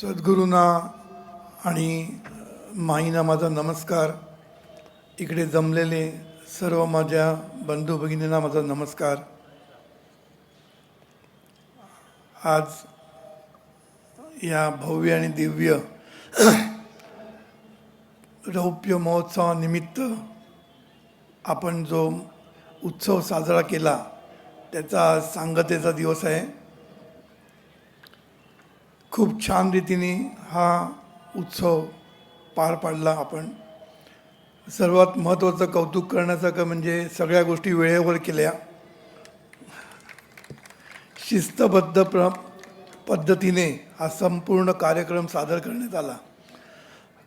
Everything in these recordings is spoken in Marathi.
सद्गुरूंना आणि माईंना माझा नमस्कार. इकडे जमलेले सर्व माझ्या बंधू भगिनींना माझा नमस्कार. आज या भव्य आणि दिव्य रौप्य महोत्सवानिमित्त आपण जो उत्सव साजरा केला त्याचा सांगतेचा दिवस आहे. खूप छान रीतीने हा उत्सव पार पाडला आपण. सर्वात महत्त्वाचं कौतुक करण्यासारखं म्हणजे सगळ्या गोष्टी वेळेवर केल्या, शिस्तबद्ध पद्धतीने हा संपूर्ण कार्यक्रम सादर करण्यात आला.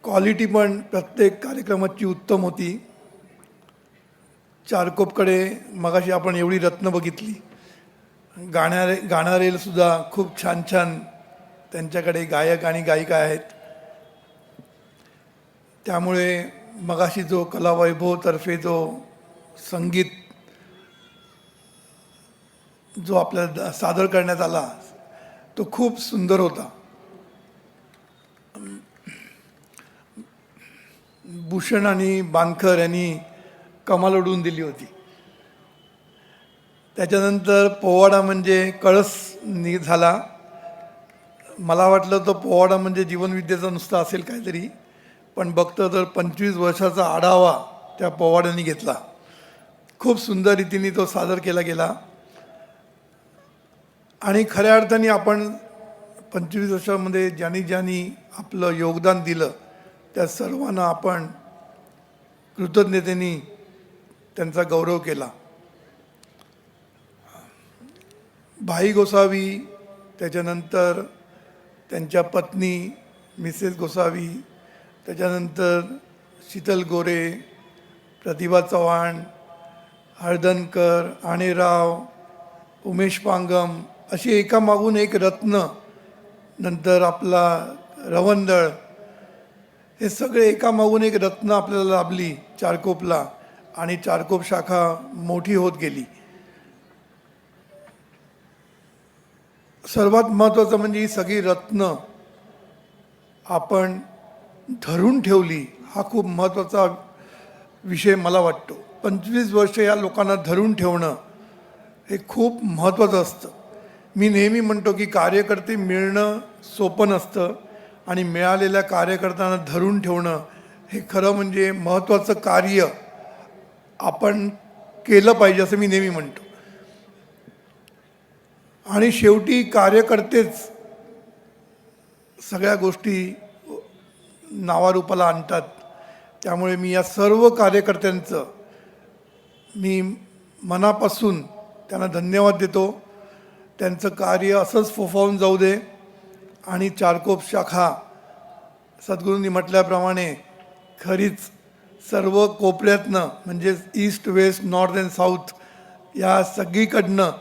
क्वालिटी पण प्रत्येक कार्यक्रमाची उत्तम होती. चारकोपकडे मगाशी आपण एवढी रत्न बघितली. गाणारे सुद्धा खूप छान छान त्यांच्याकडे गायक आणि गायिका आहेत. त्यामुळे मगाशी जो कलावैभवतर्फे जो संगीत जो आपल्याला सादर करण्यात आला तो खूप सुंदर होता. भूषण आणि बांधकर यांनी कमाल उडवून दिली होती. त्याच्यानंतर पोवाडा म्हणजे कळस झाला. मला वाटलं तो पोवाडा म्हणजे जीवनविद्येचा नुसता असेल काहीतरी, पण बघतं तर 25 वर्षाचा आढावा त्या पोवाड्याने घेतला. खूप सुंदर रीतीने तो सादर केला गेला आणि खऱ्या अर्थाने आपण 25 वर्षामध्ये ज्यांनी आपलं योगदान दिलं त्या सर्वांना आपण कृतज्ञतेने त्यांचा गौरव केला. भाई गोसावी, त्याच्यानंतर त्यांच्या पत्नी मिसेस गोसावी, त्याच्यानंतर शीतल गोरे, प्रतिभा चव्हाण, हळदणकर, आणेराव, उमेश पांगम अशी एकामागून एक रत्न, नंतर आपला रवंदळ, हे सगळे एकामागून एक रत्न आपल्याला लाभली चारकोपला आणि चारकोप शाखा मोठी होत गेली. सर्वात महत्त्वाचं म्हणजे ही सगळी रत्न आपण धरून ठेवली, हा खूप महत्त्वाचा विषय मला वाटतो. 25 वर्ष या लोकांना धरून ठेवणं हे खूप महत्त्वाचं असतं. मी नेहमी म्हणतो की कार्यकर्ते मिळणं सोपं नसतं आणि मिळालेल्या कार्यकर्त्यांना धरून ठेवणं हे खरं म्हणजे महत्त्वाचं कार्य आपण केलं पाहिजे असं मी नेहमी म्हणतो. आणि शेवटी कार्यकर्तेच सगळ्या गोष्टी नावारूपाला आणतात. त्यामुळे मी या सर्व कार्यकर्त्यांचं मी मनापासून त्यांना धन्यवाद देतो. त्यांचं कार्य असंच फोफावून जाऊ दे आणि चारकोप शाखा सद्गुरूंनी म्हटल्याप्रमाणे खरीच सर्व कोपऱ्यातनं म्हणजे east, west, north and south या सगळीकडनं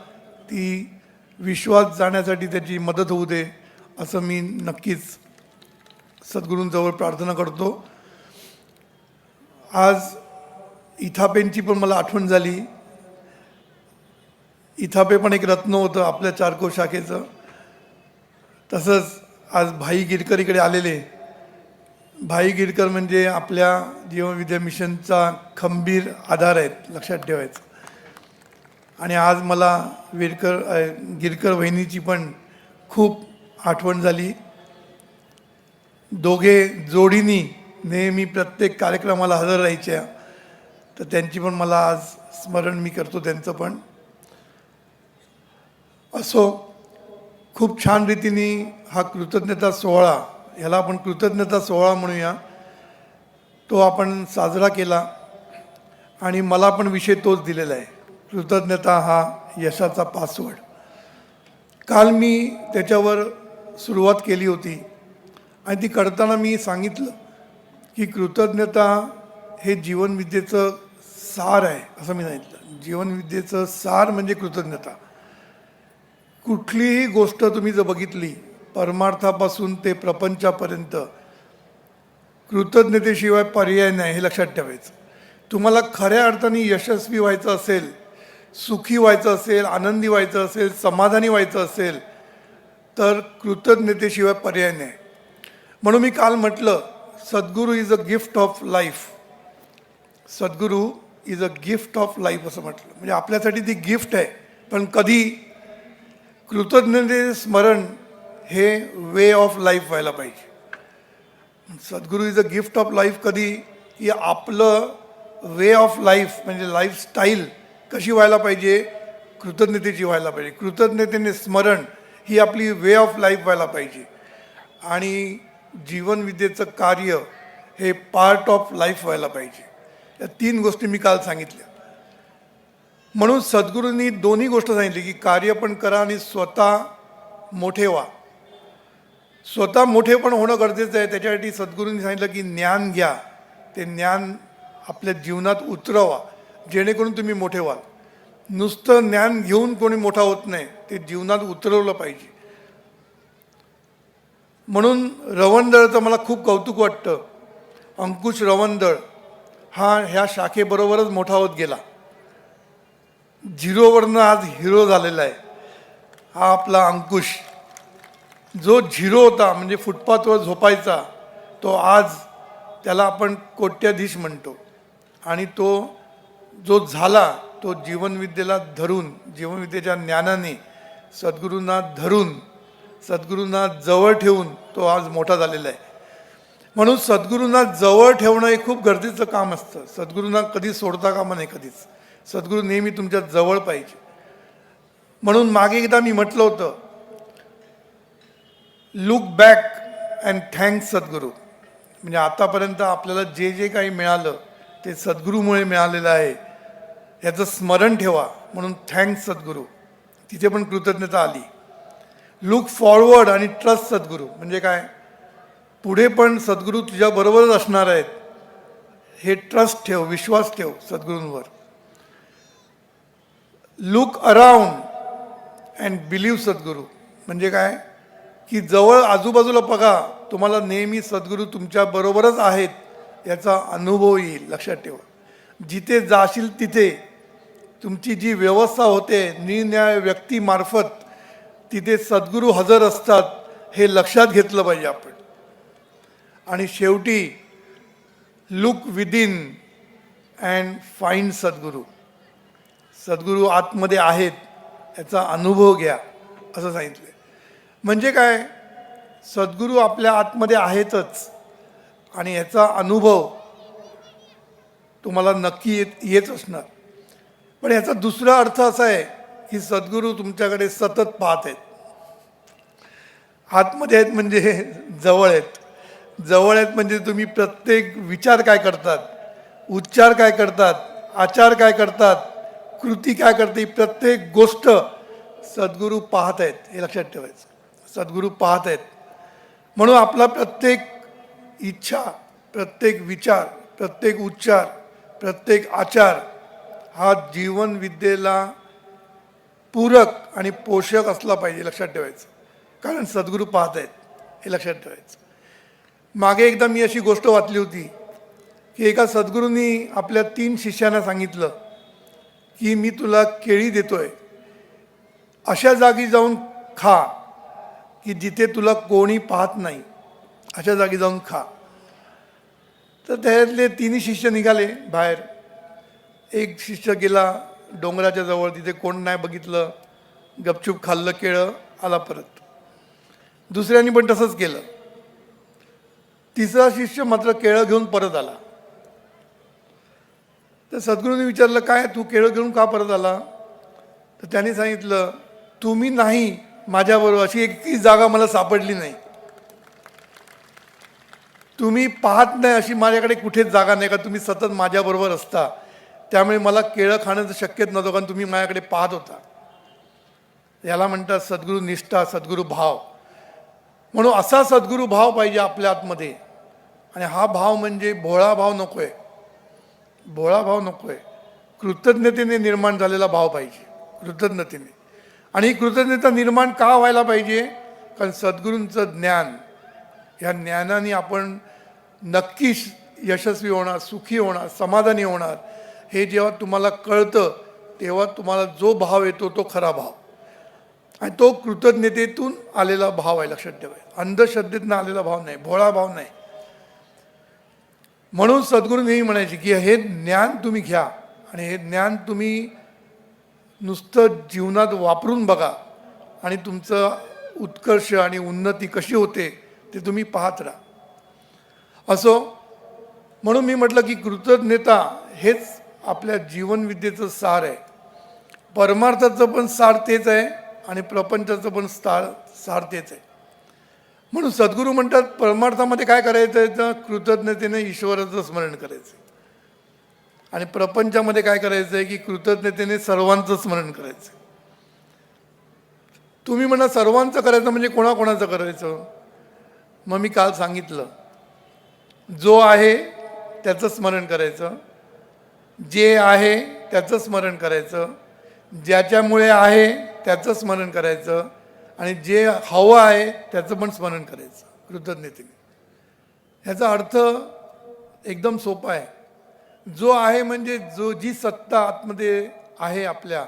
ती विश्वास जाण्यासाठी त्याची मदत होऊ दे असं मी नक्कीच सद्गुरूंजवळ प्रार्थना करतो. आज इथापेंची पण मला आठवण झाली. इथापे पण एक रत्न होतं आपल्या चारकोप शाखेचं. तसंच आज भाई गिरकर इकडे आलेले. भाई गिरकर म्हणजे आपल्या जीवनविद्या मिशनचा खंबीर आधार आहेत, लक्षात ठेवायचं. आणि आज मला गिरकर वहिनीची पण खूप आठवण झाली. दोघे जोडीनी नेहमी प्रत्येक कार्यक्रमाला हजर राहायच्या, तर त्यांची पण मला आज स्मरण मी करतो त्यांचं पण. असो, खूप छान रीतीने हा कृतज्ञता सोहळा, ह्याला आपण कृतज्ञता सोहळा म्हणूया, तो आपण साजरा केला. आणि मला पण विषय तोच दिलेला आहे, कृतज्ञता हा यशाचा पासवर्ड. काल मी त्याच्यावर सुरुवात केली होती आणि ती करताना मी सांगितलं की कृतज्ञता हे जीवनविद्येचं सार आहे असं मी सांगितलं. जीवनविद्येचं सार म्हणजे कृतज्ञता. कुठलीही गोष्ट तुम्ही जर बघितली परमार्थापासून ते प्रपंचापर्यंत, कृतज्ञतेशिवाय पर्याय नाही, हे लक्षात ठेवायचं. तुम्हाला खऱ्या अर्थाने यशस्वी व्हायचं असेल, सुखी व्हायचं असेल, आनंदी व्हायचं असेल, समाधानी व्हायचं असेल तर कृतज्ञतेशिवाय पर्याय नाही. म्हणून मी काल म्हटलं, Sadhguru is a gift of life. Sadhguru is a gift of life असं म्हटलं. म्हणजे आपल्यासाठी ती गिफ्ट आहे. पण कधी कृतज्ञते स्मरण हे वे ऑफ लाईफ व्हायला पाहिजे. सद्गुरू is a gift of life कधी, की आपलं वे ऑफ लाईफ म्हणजे लाईफस्टाईल कशी व्हायला पाहिजे, कृतज्ञतेची व्हायला पाहिजे. कृतज्ञतेने स्मरण ही आपली वे ऑफ लाईफ व्हायला पाहिजे. आणि जीवनविद्येचं कार्य हे पार्ट ऑफ लाईफ व्हायला पाहिजे. या 3 गोष्टी मी काल सांगितल्या. म्हणून सद्गुरूंनी दोन्ही गोष्ट सांगितली, की कार्य पण करा आणि स्वतः मोठे व्हा. स्वतः मोठे पण होणं गरजेचं आहे. त्याच्यासाठी सद्गुरूंनी सांगितलं की ज्ञान घ्या. ते ज्ञान आपल्या जीवनात उतरवा जेणेकरून तुम्ही मोठे व्हाल. नुसतं ज्ञान घेऊन कोणी मोठा होत नाही, ते जीवनात उतरवलं पाहिजे. म्हणून रवंदळचं मला खूप कौतुक वाटतं. अंकुश रवंदळ हा ह्या शाखेबरोबरच मोठा होत गेला. झिरोवरनं आज हिरो झालेला आहे. हा आपला अंकुश, जो झिरो होता म्हणजे फुटपाथवर झोपायचा, तो आज त्याला आपण कोट्याधीश म्हणतो. आणि तो जो झाला तो जीवनविद्येला धरून, जीवनविद्येच्या ज्ञानाने सद्गुरूंना धरून, सद्गुरूंना जवळ ठेवून तो आज मोठा झालेला आहे. म्हणून सद्गुरूंना जवळ ठेवणं हे खूप गरजेचं काम असतं. सद्गुरूंना कधी सोडता कामा नाही कधीच. सद्गुरू नेहमी तुमच्या जवळ पाहिजे. म्हणून मागे एकदा मी म्हटलं होतं, लुक बॅक अँड थँक सद्गुरू. म्हणजे आतापर्यंत आपल्याला जे जे काही मिळालं ते सद्गुरूमुळे मिळालेलं आहे, याचं स्मरण ठेवा. म्हणून थँक सद्गुरू. तिथे पण कृतज्ञता आली. लुक फॉरवर्ड आणि ट्रस्ट सद्गुरू. म्हणजे काय, पुढे पण सद्गुरू तुझ्याबरोबरच असणार आहेत हे ट्रस्ट ठेव, विश्वास ठेव सद्गुरूंवर. लुक अराउंड अँड बिलीव्ह सद्गुरू. म्हणजे काय, की जवळ आजूबाजूला बघा, तुम्हाला नेहमी सद्गुरू तुमच्याबरोबरच आहेत याचा अनुभव येईल. लक्षात ठेवा. जिथे जाशील तिथे तुमची जी व्यवस्था होते निरनिराळ्या व्यक्तीमार्फत, तिथे सद्गुरू हजर असतात हे लक्षात घेतलं पाहिजे आपण. आणि शेवटी लुक विदिन अँड फाइंड सद्गुरू. सद्गुरू आतमध्ये आहेत याचा अनुभव घ्या असं सांगितलं. म्हणजे काय, सद्गुरू आपल्या आतमध्ये आहेतच आणि याचा अनुभव तुम्हाला नक्की येत असणार. पण याचा दुसरा अर्थ असा आहे की सद्गुरू तुमच्याकडे सतत पाहत आहेत. आतमध्ये आहेत म्हणजे जवळ आहेत. जवळ आहेत म्हणजे तुम्ही प्रत्येक विचार काय करतात, उच्चार काय करतात, आचार काय करतात, कृती काय करते, प्रत्येक गोष्ट सद्गुरू पाहत आहेत हे लक्षात ठेवायचं. सद्गुरू पाहत आहेत. म्हणून आपला प्रत्येक इच्छा, प्रत्येक विचार, प्रत्येक उच्चार, प्रत्येक आचार हा जीवनविद्येला पूरक आणि पोषक असला पाहिजे. लक्षात ठेवायचं. कारण सद्गुरू पाहत आहेत हे लक्षात ठेवायचं. मागे एकदा मी अशी गोष्ट वाचली होती की एका सद्गुरूंनी आपल्या 3 शिष्यांना सांगितलं की मी तुला केळी देतोय, अशा जागी जाऊन खा की जिथे तुला कोणी पाहत नाही, अशा जागी जाऊन खा. तर त्यातले 3 शिष्य निघाले बाहेर. एक शिष्य गेला डोंगराच्या जवळ, तिथे कोण नाही बघितलं, गपचूप खाल्लं केळं, आला परत. दुसऱ्यांनी पण तसंच केलं. तिसरा शिष्य मात्र केळं घेऊन परत आला. तर सद्गुरूंनी विचारलं, काय तू केळं घेऊन का परत आला? तर त्यांनी सांगितलं, तुम्ही नाही माझ्याबरोबर, अशी एकही जागा मला सापडली नाही. तुम्ही पाहत नाही अशी माझ्याकडे कुठेच जागा नाही का तुम्ही सतत माझ्याबरोबर असता. त्यामुळे मला केळं खाणं तर शक्यच नव्हतं, कारण तुम्ही माझ्याकडे पाहत होता. याला म्हणतात सद्गुरू निष्ठा, सद्गुरू भाव. म्हणून असा सद्गुरू भाव पाहिजे आपल्या आतमध्ये. आणि हा भाव म्हणजे भोळा भाव नकोय, भोळा भाव नकोय. कृतज्ञतेने निर्माण झालेला भाव पाहिजे, कृतज्ञतेने. आणि ही कृतज्ञता निर्माण का व्हायला पाहिजे? कारण सद्गुरूंचं ज्ञान, या ज्ञानाने आपण नक्कीच यशस्वी होणार, सुखी होणार, समाधानी होणार. हे जेव्हा तुम्हाला कळतं तेव्हा तुम्हाला जो भाव येतो तो खरा भाव. आणि तो कृतज्ञतेतून आलेला भाव आहे, लक्षात ठेवायचा. अंधश्रद्धेतून आलेला भाव नाही, भोळा भाव नाही. म्हणून सद्गुरू नेहमी म्हणायचे की हे ज्ञान तुम्ही घ्या आणि हे ज्ञान तुम्ही नुसतं जीवनात वापरून बघा आणि तुमचं उत्कर्ष आणि उन्नती कशी होते ते तुम्ही पाहत राहा. असो, म्हणून मी म्हटलं की कृतज्ञता हेच आपल्या जीवनविद्येचं सार आहे. परमार्थाचं पण सार तेच आहे आणि प्रपंचाचं पण सार तेच आहे. म्हणून सद्गुरू म्हणतात परमार्थामध्ये काय करायचं आहे तर कृतज्ञतेने ईश्वराचं स्मरण करायचं आणि प्रपंचामध्ये काय करायचं आहे की कृतज्ञतेने सर्वांचं स्मरण करायचं. तुम्ही म्हणा सर्वांचं करायचं म्हणजे कोणाकोणाचं करायचं. मग मी काल सांगितलं, जो आहे त्याचं स्मरण करायचं, जे आहे त्याचं स्मरण करायचं, ज्याच्यामुळे आहे त्याचं स्मरण करायचं आणि जे हवं आहे त्याचं पण स्मरण करायचं कृतज्ञतेने. ह्याचा अर्थ एकदम सोपा आहे. जो आहे म्हणजे जी सत्ता आतमध्ये आहे आपल्या,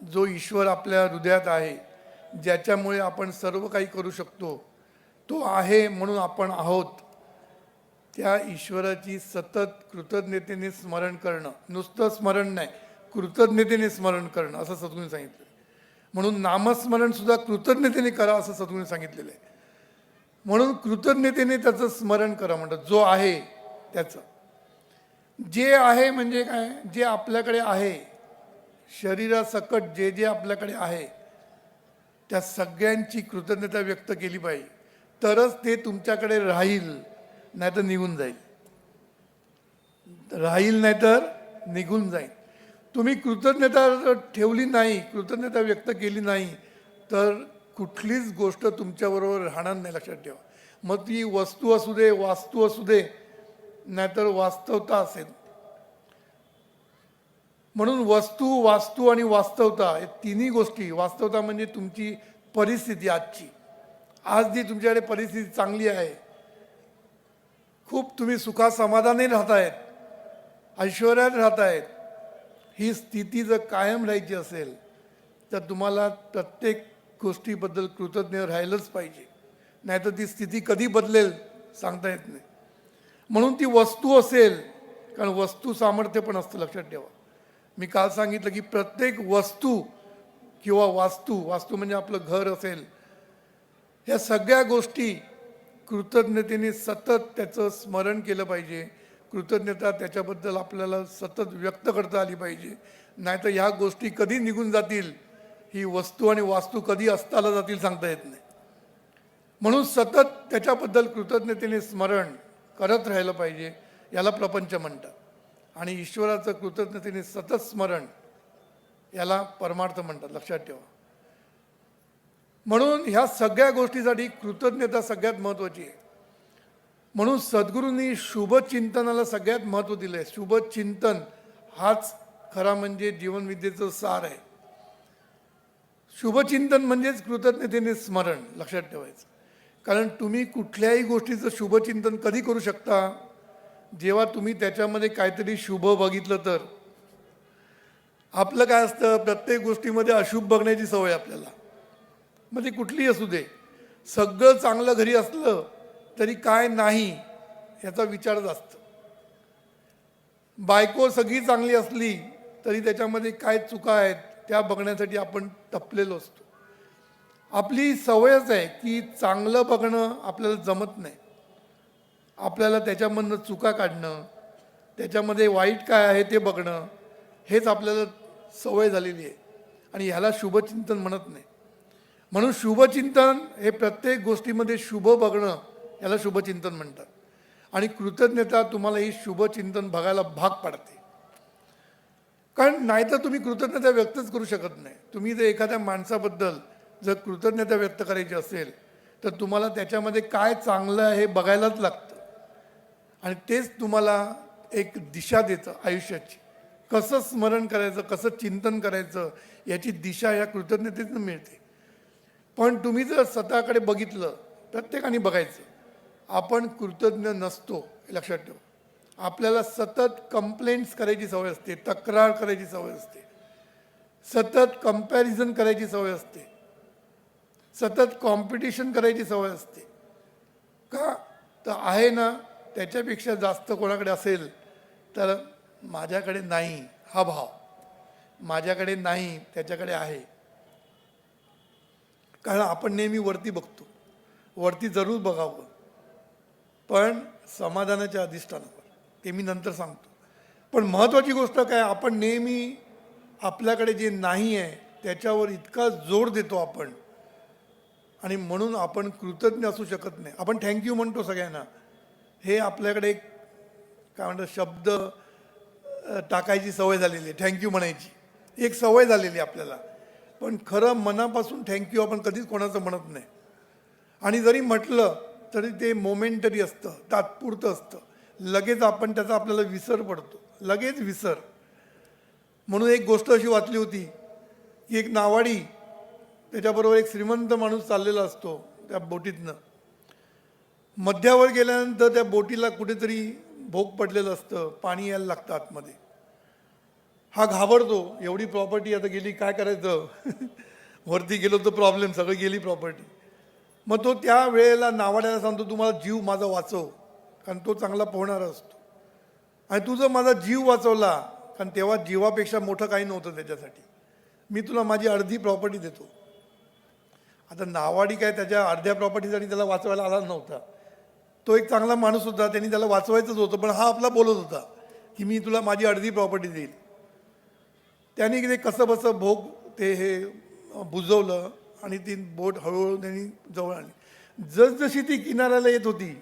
जो ईश्वर आपल्या हृदयात आहे, ज्याच्यामुळे आपण सर्व काही करू शकतो, तो आहे म्हणून आपण आहोत, त्या ईश्वराची सतत कृतज्ञतेने स्मरण करणं, नुसतं स्मरण नाही, कृतज्ञतेने स्मरण करणं असं सद्गुरूंनी सांगितलं. म्हणून नामस्मरण सुद्धा कृतज्ञतेने करा असं सद्गुरूंनी सांगितलेलं आहे. म्हणून कृतज्ञतेने त्याचं स्मरण करा म्हणतात, जो आहे त्याचं. जे आहे म्हणजे काय, जे आपल्याकडे आहे, शरीरासकट जे जे आपल्याकडे आहे त्या सगळ्यांची कृतज्ञता व्यक्त केली पाहिजे, तरच ते तुमच्याकडे राहील, नाहीतर निघून जाईल. राहील नाहीतर निघून जाईल. तुम्ही कृतज्ञता ठेवली नाही, कृतज्ञता व्यक्त केली नाही तर कुठलीच गोष्ट तुमच्याबरोबर राहणार नाही, लक्षात ठेवा. मग ती वस्तू असू दे, वास्तू असू दे, नाहीतर वास्तवता असेल. म्हणून वस्तू, वास्तू आणि वास्तवता हे तिन्ही गोष्टी. वास्तवता म्हणजे तुमची परिस्थिती आजची, आज जी तुमच्याकडे परिस्थिती चांगली आहे, खूप तुम्ही सुखा समाधानी राहतायत, ऐश्वर्यात राहतायत, ही स्थिती जर कायम राहायची असेल तर तुम्हाला प्रत्येक गोष्टीबद्दल कृतज्ञ राहायलाच पाहिजे, नाहीतर ती स्थिती कधी बदलेल सांगता येत नाही. म्हणून ती वस्तू असेल, कारण वस्तू सामर्थ्य पण असतं, लक्षात ठेवा. मी काल सांगितलं की प्रत्येक वस्तू किंवा वास्तू म्हणजे आपलं घर असेल, या सगळ्या गोष्टी कृतज्ञतेने सतत त्याचं स्मरण केलं पाहिजे. कृतज्ञता त्याच्याबद्दल आपल्याला सतत व्यक्त करता आली पाहिजे, नाहीतर ह्या गोष्टी कधी निघून जातील, ही वस्तू आणि वास्तू कधी अस्ताला जातील सांगता येत नाही. म्हणून सतत त्याच्याबद्दल कृतज्ञतेने स्मरण करत राहिलं पाहिजे. याला प्रपंच म्हणतात. आणि ईश्वराचं कृतज्ञतेने सतत स्मरण याला परमार्थ म्हणतात, लक्षात ठेवा. म्हणून ह्या सगळ्या गोष्टीसाठी कृतज्ञता सगळ्यात महत्त्वाची आहे. म्हणून सद्गुरूंनी शुभचिंतनाला सगळ्यात महत्त्व दिलं आहे. शुभचिंतन हाच खरा म्हणजे जीवनविद्येचं सार आहे. शुभचिंतन म्हणजेच कृतज्ञतेने स्मरण, लक्षात ठेवायचं. कारण तुम्ही कुठल्याही गोष्टीचं शुभचिंतन कधी करू शकता, जेव्हा तुम्ही त्याच्यामध्ये काहीतरी शुभ बघितलं तर. आपलं काय असतं, प्रत्येक गोष्टीमध्ये अशुभ बघण्याची सवय आपल्याला, म्हणजे कुठलीही असू दे. सगळं चांगलं घरी असलं तरी काय नाही याचा विचारच असतो. बायको सगळी चांगली असली तरी त्याच्यामध्ये काय चुका आहेत त्या बघण्यासाठी आपण टपलेलो असतो. आपली सवयच आहे की चांगलं बघणं आपल्याला जमत नाही. आपल्याला त्याच्यामधनं चुका काढणं, त्याच्यामध्ये वाईट काय आहे ते बघणं, हेच आपल्याला सवय झालेली आहे आणि ह्याला शुभचिंतन म्हणत नाही. म्हणून शुभचिंतन हे प्रत्येक गोष्टीमध्ये शुभ बघणं याला शुभचिंतन म्हणतात. आणि कृतज्ञता तुम्हाला ही शुभचिंतन बघायला भाग पाडते. कारण नाहीतर तुम्ही कृतज्ञता व्यक्तच करू शकत नाही. तुम्ही जर एखाद्या माणसाबद्दल जर कृतज्ञता व्यक्त करायची असेल तर तुम्हाला त्याच्यामध्ये काय चांगलं आहे हे बघायलाच लागतं आणि तेच तुम्हाला एक दिशा देतं आयुष्याची. कसं स्मरण करायचं, कसं चिंतन करायचं याची दिशा या कृतज्ञतेतून मिळते. पण तुम्ही जर स्वतःकडे बघितलं, प्रत्येकाने बघायचं, आपण कृतज्ञ नसतो लक्षात ठेवा. आपल्याला सतत कंप्लेंट्स करायची सवय असते, तक्रार करायची सवय असते, सतत कंपॅरिझन करायची सवय असते. सतत कॉम्पिटिशन करायची सवय असते. का तर आहे ना त्याच्यापेक्षा जास्त कोणाकडे असेल तर माझ्याकडे नाही हा भाव, माझ्याकडे नाही त्याच्याकडे आहे. कारण आपण नेहमी वरती बघतो, वरती जरूर बघावं, पण समाधानाच्या अधिष्ठानावर, ते मी नंतर सांगतो. पण महत्त्वाची गोष्ट काय, आपण नेहमी आपल्याकडे जे नाही आहे त्याच्यावर इतका जोर देतो आपण, आणि म्हणून आपण कृतज्ञ असू शकत नाही. आपण थँक्यू म्हणतो सगळ्यांना, हे आपल्याकडे एक काय म्हणतात शब्द टाकायची सवय झालेली आहे, थँक्यू म्हणायची एक सवय झालेली आहे आपल्याला. पण खरं मनापासून थँक्यू आपण कधीच कोणाचं म्हणत नाही. आणि जरी म्हटलं तरी ते मोमेंटरी असतं, तात्पुरतं असतं. लगेच आपण त्याचा आपल्याला विसर पडतो, लगेच विसर. म्हणून एक गोष्ट अशी वाचली होती की एक नावाडी, त्याच्याबरोबर एक श्रीमंत माणूस चाललेला असतो त्या बोटीतनं. मध्यावर गेल्यानंतर त्या बोटीला कुठेतरी भोग पडलेलं असतं, पाणी यायला लागतं आतमध्ये. हा घाबरतो, एवढी प्रॉपर्टी आता गेली, काय करायचं वरती गेलो तर प्रॉब्लेम, सगळी गेली प्रॉपर्टी. मग तो त्या वेळेला नावाड्याला सांगतो, तू मला जीव माझा वाचव, कारण तो चांगला पोहणारा असतो. आणि तू जर माझा जीव वाचवला, कारण तेव्हा जीवापेक्षा मोठं काही नव्हतं त्याच्यासाठी, मी तुला माझी अर्धी प्रॉपर्टी देतो. आता नावाडी काय त्याच्या अर्ध्या प्रॉपर्टीसाठी त्याला वाचवायला आला नव्हता. तो एक चांगला माणूस होता, त्यांनी त्याला वाचवायचंच होतं, पण हा आपला बोलत होता की मी तुला माझी अर्धी प्रॉपर्टी देईल. त्यांनी ते कसं बसं भोग ते हे बुजवलं आणि ती बोट हळूहळू त्यांनी जवळ आली. जसजशी ती किनाऱ्याला येत होती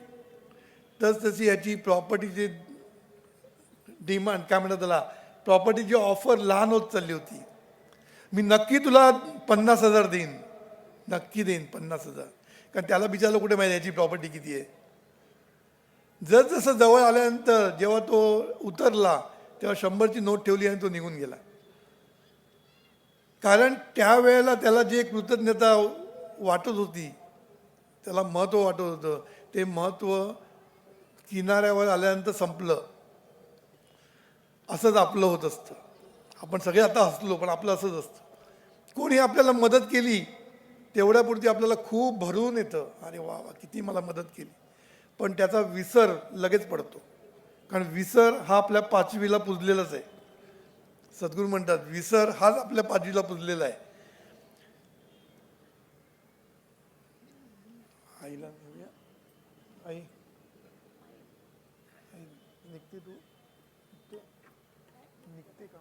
तसतशी याची प्रॉपर्टीची डिमांड काय म्हणतात त्याला, प्रॉपर्टीची ऑफर लहान होत चालली होती. मी नक्की तुला 50,000 देईन, नक्की देईन 50,000, कारण त्याला बिचारलं कुठे माहिती याची प्रॉपर्टी किती आहे. जसजसं जवळ आल्यानंतर जेव्हा तो उतरला तेव्हा 100ची नोट ठेवली आणि तो निघून गेला. कारण त्यावेळेला त्याला जे कृतज्ञता वाटत होती, त्याला महत्त्व वाटत होतं, ते महत्त्व किनाऱ्यावर आल्यानंतर संपलं. असंच आपलं होत असतं. आपण सगळे आता हसलो, पण आपलं असंच असतं. कोणी आपल्याला मदत केली तेवढ्यापुरती आपल्याला खूप भरून येतं, अरे वा वा किती मला मदत केली, पण त्याचा विसर लगेच पडतो. कारण विसर हा आपल्या पाचवीला पुजलेलाच आहे. सद्गुरू म्हणतात विसर हाच आपल्या पाचवीला पुजलेला आहे. आईला आई निघते, तू निघते का?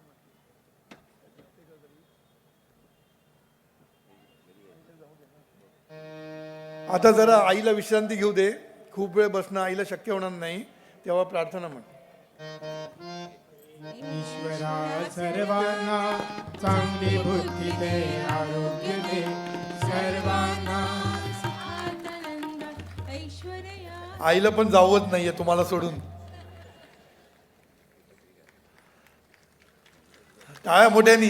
आता जरा आईला विश्रांती घेऊ दे, खूप वेळ बसणं आईला शक्य होणार नाही, तेव्हा प्रार्थना म्हण. ईश्वरा सर्वांना चांगली बुद्धी दे, आरोग्य दे सर्वांना. आईला पण जावत नाहीये तुम्हाला सोडून. टाळ्या मोठ्यानी.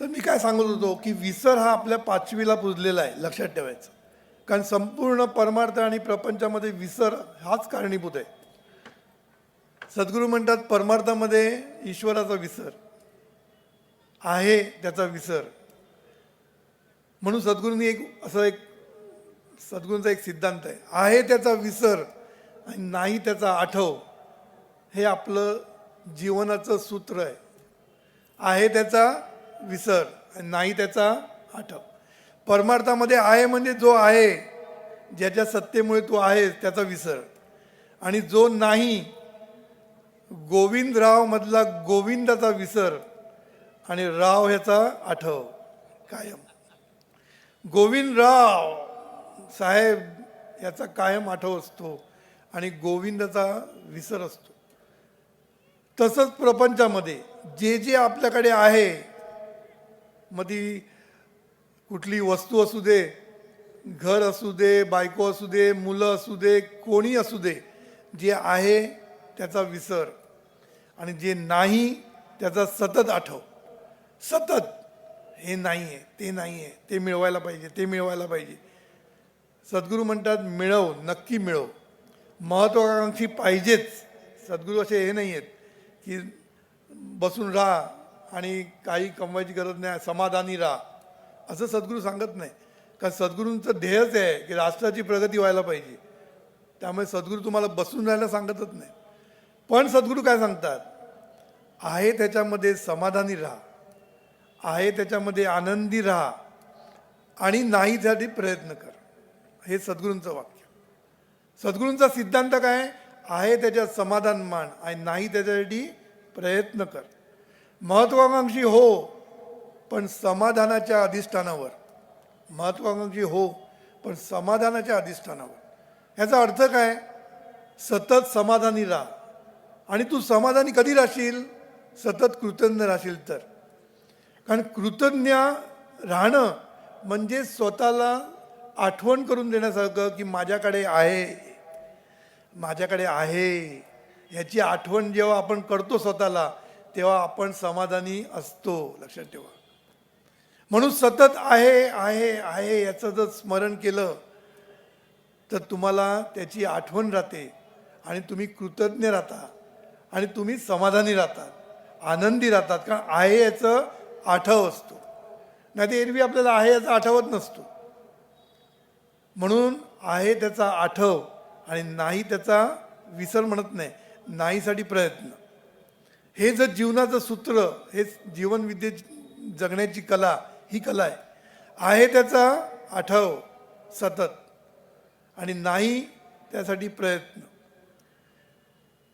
तर मी काय सांगत होतो की विसर हा आपल्या पाचवीला पुजलेला आहे, लक्षात ठेवायचं. कारण संपूर्ण परमार्थ आणि प्रपंचामध्ये विसर हाच कारणीभूत आहे. सद्गुरू म्हणतात परमार्थामध्ये ईश्वराचा विसर आहे, त्याचा विसर. म्हणून सद्गुरूंनी सद्गुरूंचा एक सिद्धांत आहे त्याचा विसर आणि नाही त्याचा आठव. हे आपलं जीवनाचं सूत्र आहे. आहे त्याचा विसर आणि नाही त्याचा आठव. परमार्थामध्ये आहे म्हणजे जो आहे, ज्याच्या सत्तेमुळे तू आहेस त्याचा विसर, आणि जो नाही गोविंदराव मधला गोविंदाचा विसर आणि राव ह्याचा आठव कायम. गोविंदराव साहेब याचा कायम आठव असतो आणि गोविंदाचा विसर असतो. तसंच प्रपंचामध्ये जे जे आपल्याकडे आहे, मग ती कुठली वस्तू असू दे, घर असू दे, बायको असू दे, मुलं असू दे, कोणी असू दे, जे आहे त्याचा विसर आणि जे नाही त्याचा सतत आठव. सतत हे नाही आहे, ते नाही आहे, ते मिळवायला पाहिजे, ते मिळवायला पाहिजे. सद्गुरू म्हणतात मिळव, नक्की मिळव. महत्त्वाकांक्षी पाहिजेच. सद्गुरू असे हे नाही आहेत की बसून राहा आणि काही कमवायची गरज नाही, समाधानी राहा, असं सद्गुरू सांगत नाही. कारण सद्गुरूंचं ध्येयच आहे की राष्ट्राची प्रगती व्हायला पाहिजे. त्यामुळे सद्गुरू तुम्हाला बसून राहायला सांगतच नाही. पण सद्गुरू काय सांगतात, आहे त्याच्यामध्ये समाधानी राहा, आहे त्याच्यामध्ये आनंदी राहा आणि नाही त्यासाठी प्रयत्न कर. हे सद्गुरूंचं वाक्य. सद्गुरूंचा सिद्धांत काय आहे, त्याच्यात समाधान मान आणि नाही त्याच्यासाठी प्रयत्न कर. महत्वाकांक्षी हो पण समाधानाच्या अधिष्ठानावर. महत्वाकांक्षी हो पण समाधानाच्या अधिष्ठानावर. ह्याचा अर्थ काय, सतत समाधानी राहा. आणि तू समाधानी कधी राहशील, सतत कृतज्ञ राहशील तर. कारण कृतज्ञ राहणं म्हणजे स्वतःला आठवण करून देण्यासारखं की माझ्याकडे आहे, माझ्याकडे आहे, ह्याची आठवण जेव्हा आपण करतो स्वतःला, तेव्हा आपण समाधानी असतो. लक्षात ठेवा. म्हणून सतत आहे आहे आहे याचं जर स्मरण केलं तर तुम्हाला त्याची आठवण राहते आणि तुम्ही कृतज्ञ राहता आणि तुम्ही समाधानी राहतात, आनंदी राहतात. कारण आहे याचं आठव असतो. नाही तर एरवी आपल्याला आहे याचा आठवत नसतो. म्हणून आहे त्याचा आठव आणि नाही त्याचा विसर म्हणत नाही, नाहीसाठी प्रयत्न. हे जर जीवनाचं सूत्र, हे जीवनविद्ये जगण्याची कला, ही कला आहे. आहे त्याचा आठव सतत आणि नाही त्यासाठी प्रयत्न.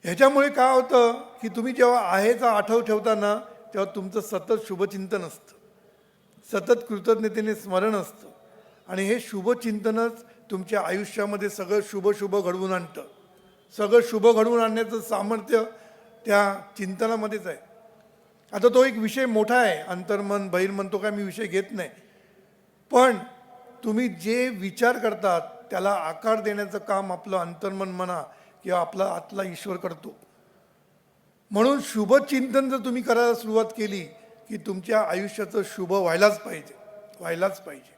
ह्याच्यामुळे काय होतं की तुम्ही जेव्हा आहेचा आठव ठेवताना तेव्हा तुमचं सतत शुभचिंतन असतं, सतत कृतज्ञतेने स्मरण असतं आणि हे शुभचिंतनच तुमच्या आयुष्यामध्ये सगळं शुभ शुभ घडवून आणतं. सगळं शुभ घडवून आणण्याचं सामर्थ्य त्या चिंतनामध्येच आहे. आता तो एक विषय मोठा आहे, अंतर्मन बहिर्मन, तो काय मी विषय घेत नाही. पण तुम्ही जे विचार करतात त्याला आकार देण्याचं काम आपलं अंतर्मन म्हणा किंवा आपला आतला ईश्वर करतो. म्हणून शुभचिंतन जर तुम्ही करायला सुरुवात केली की तुमच्या आयुष्याचं शुभ व्हायलाच पाहिजे, व्हायलाच पाहिजे.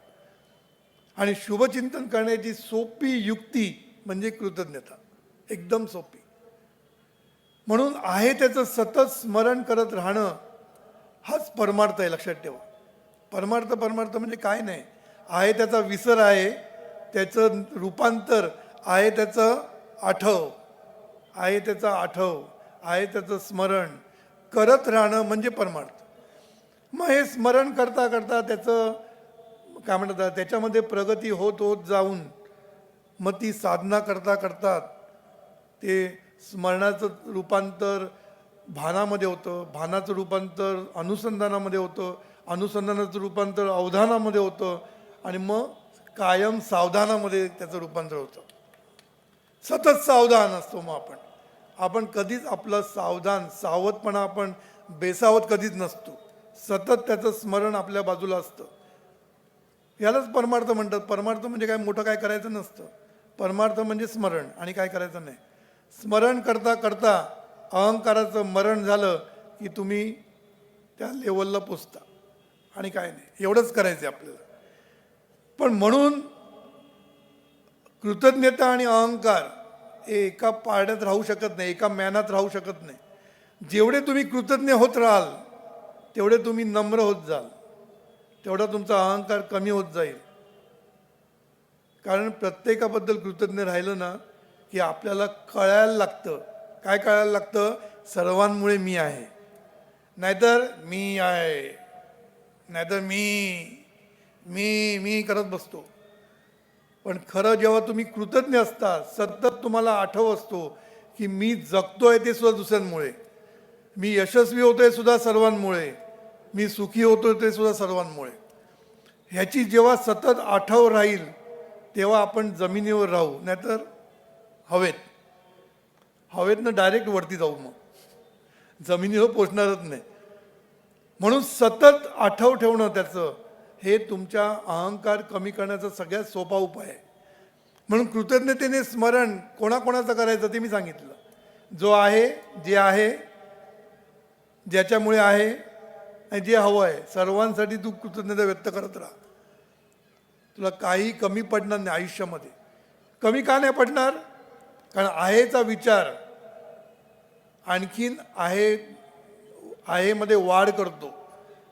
आणि शुभचिंतन करण्याची सोपी युक्ती म्हणजे कृतज्ञता, एकदम सोपी. म्हणून आहे त्याचं सतत स्मरण करत राहणं हाच परमार्थ आहे. लक्षात ठेवा. परमार्थ म्हणजे काय नाही, आहे त्याचा विसर आहे, त्याचं रूपांतर आहे त्याचं आठव, आहे त्याचा आठव, आहे त्याचं स्मरण करत राहणं म्हणजे परमार्थ. मग हे स्मरण करता करता त्याचं काय म्हणतात, त्याच्यामध्ये प्रगती होत होत जाऊन मग ती साधना करता करता ते स्मरणाचं रूपांतर भानामध्ये होतं, भानाचं रूपांतर अनुसंधानामध्ये होतं, अनुसंधानाचं रूपांतर अवधानामध्ये होतं आणि मग कायम सावधानामध्ये त्याचं रूपांतर होतं. सतत सावधान असतो. मग आपण कधीच आपलं सावधपणा आपण बेसावत कधीच नसतो. सतत त्याचं स्मरण आपल्या बाजूला असतं. यालाच परमार्थ म्हणतात. परमार्थ म्हणजे काय, मोठं काय करायचं नसतं. परमार्थ म्हणजे स्मरण आणि काय करायचं नाही. स्मरण करता करता अहंकाराचं मरण झालं की तुम्ही त्या लेवलला पोचता आणि काय नाही. एवढंच करायचं आहे आपल्याला. पण म्हणून कृतज्ञता आणि अहंकार हे एका पारड्यात राहू शकत नाही, एका म्यानात राहू शकत नाही. जेवढे तुम्ही कृतज्ञ होत राहाल तेवढे तुम्ही नम्र होत जाल, तेवढा तुमचा अहंकार कमी होत जाईल. कारण प्रत्येकाबद्दल कृतज्ञ राहिलं ना की आपल्याला कळायला लागतं. काय कळायला लागतं, सर्वांमुळे मी आहे, नाहीतर मी आहे, नाहीतर मी करत बसतो. पण खरं जेव्हा तुम्ही कृतज्ञ असता, सतत तुम्हाला आठव असतो की मी जगतोय ते सुद्धा दुसऱ्यांमुळे, मी यशस्वी होतोय सुद्धा सर्वांमुळे, मी सुखी होतोय ते सुद्धा सर्वांमुळे. ह्याची जेव्हा सतत आठव राहील तेव्हा आपण जमिनीवर राहू, नाहीतर हवेतनं डायरेक्ट वरती जाऊ, मग जमिनीवर पोचणारच नाही. म्हणून सतत आठव ठेवणं त्याचं, हे तुमच्या अहंकार कमी करण्याचा सगळ्यात सोपा उपाय आहे. म्हणून कृतज्ञतेने स्मरण कोणाकोणाचं करायचं ते मी सांगितलं. जो आहे, जे आहे, ज्याच्यामुळे आहे आणि जे हवं आहे, सर्वांसाठी तू कृतज्ञता व्यक्त करत राहा. तुला काही कमी पडणार नाही आयुष्यामध्ये. कमी का नाही पडणार, कारण आहेचा विचार आणखीन आहेमध्ये वाढ करतो.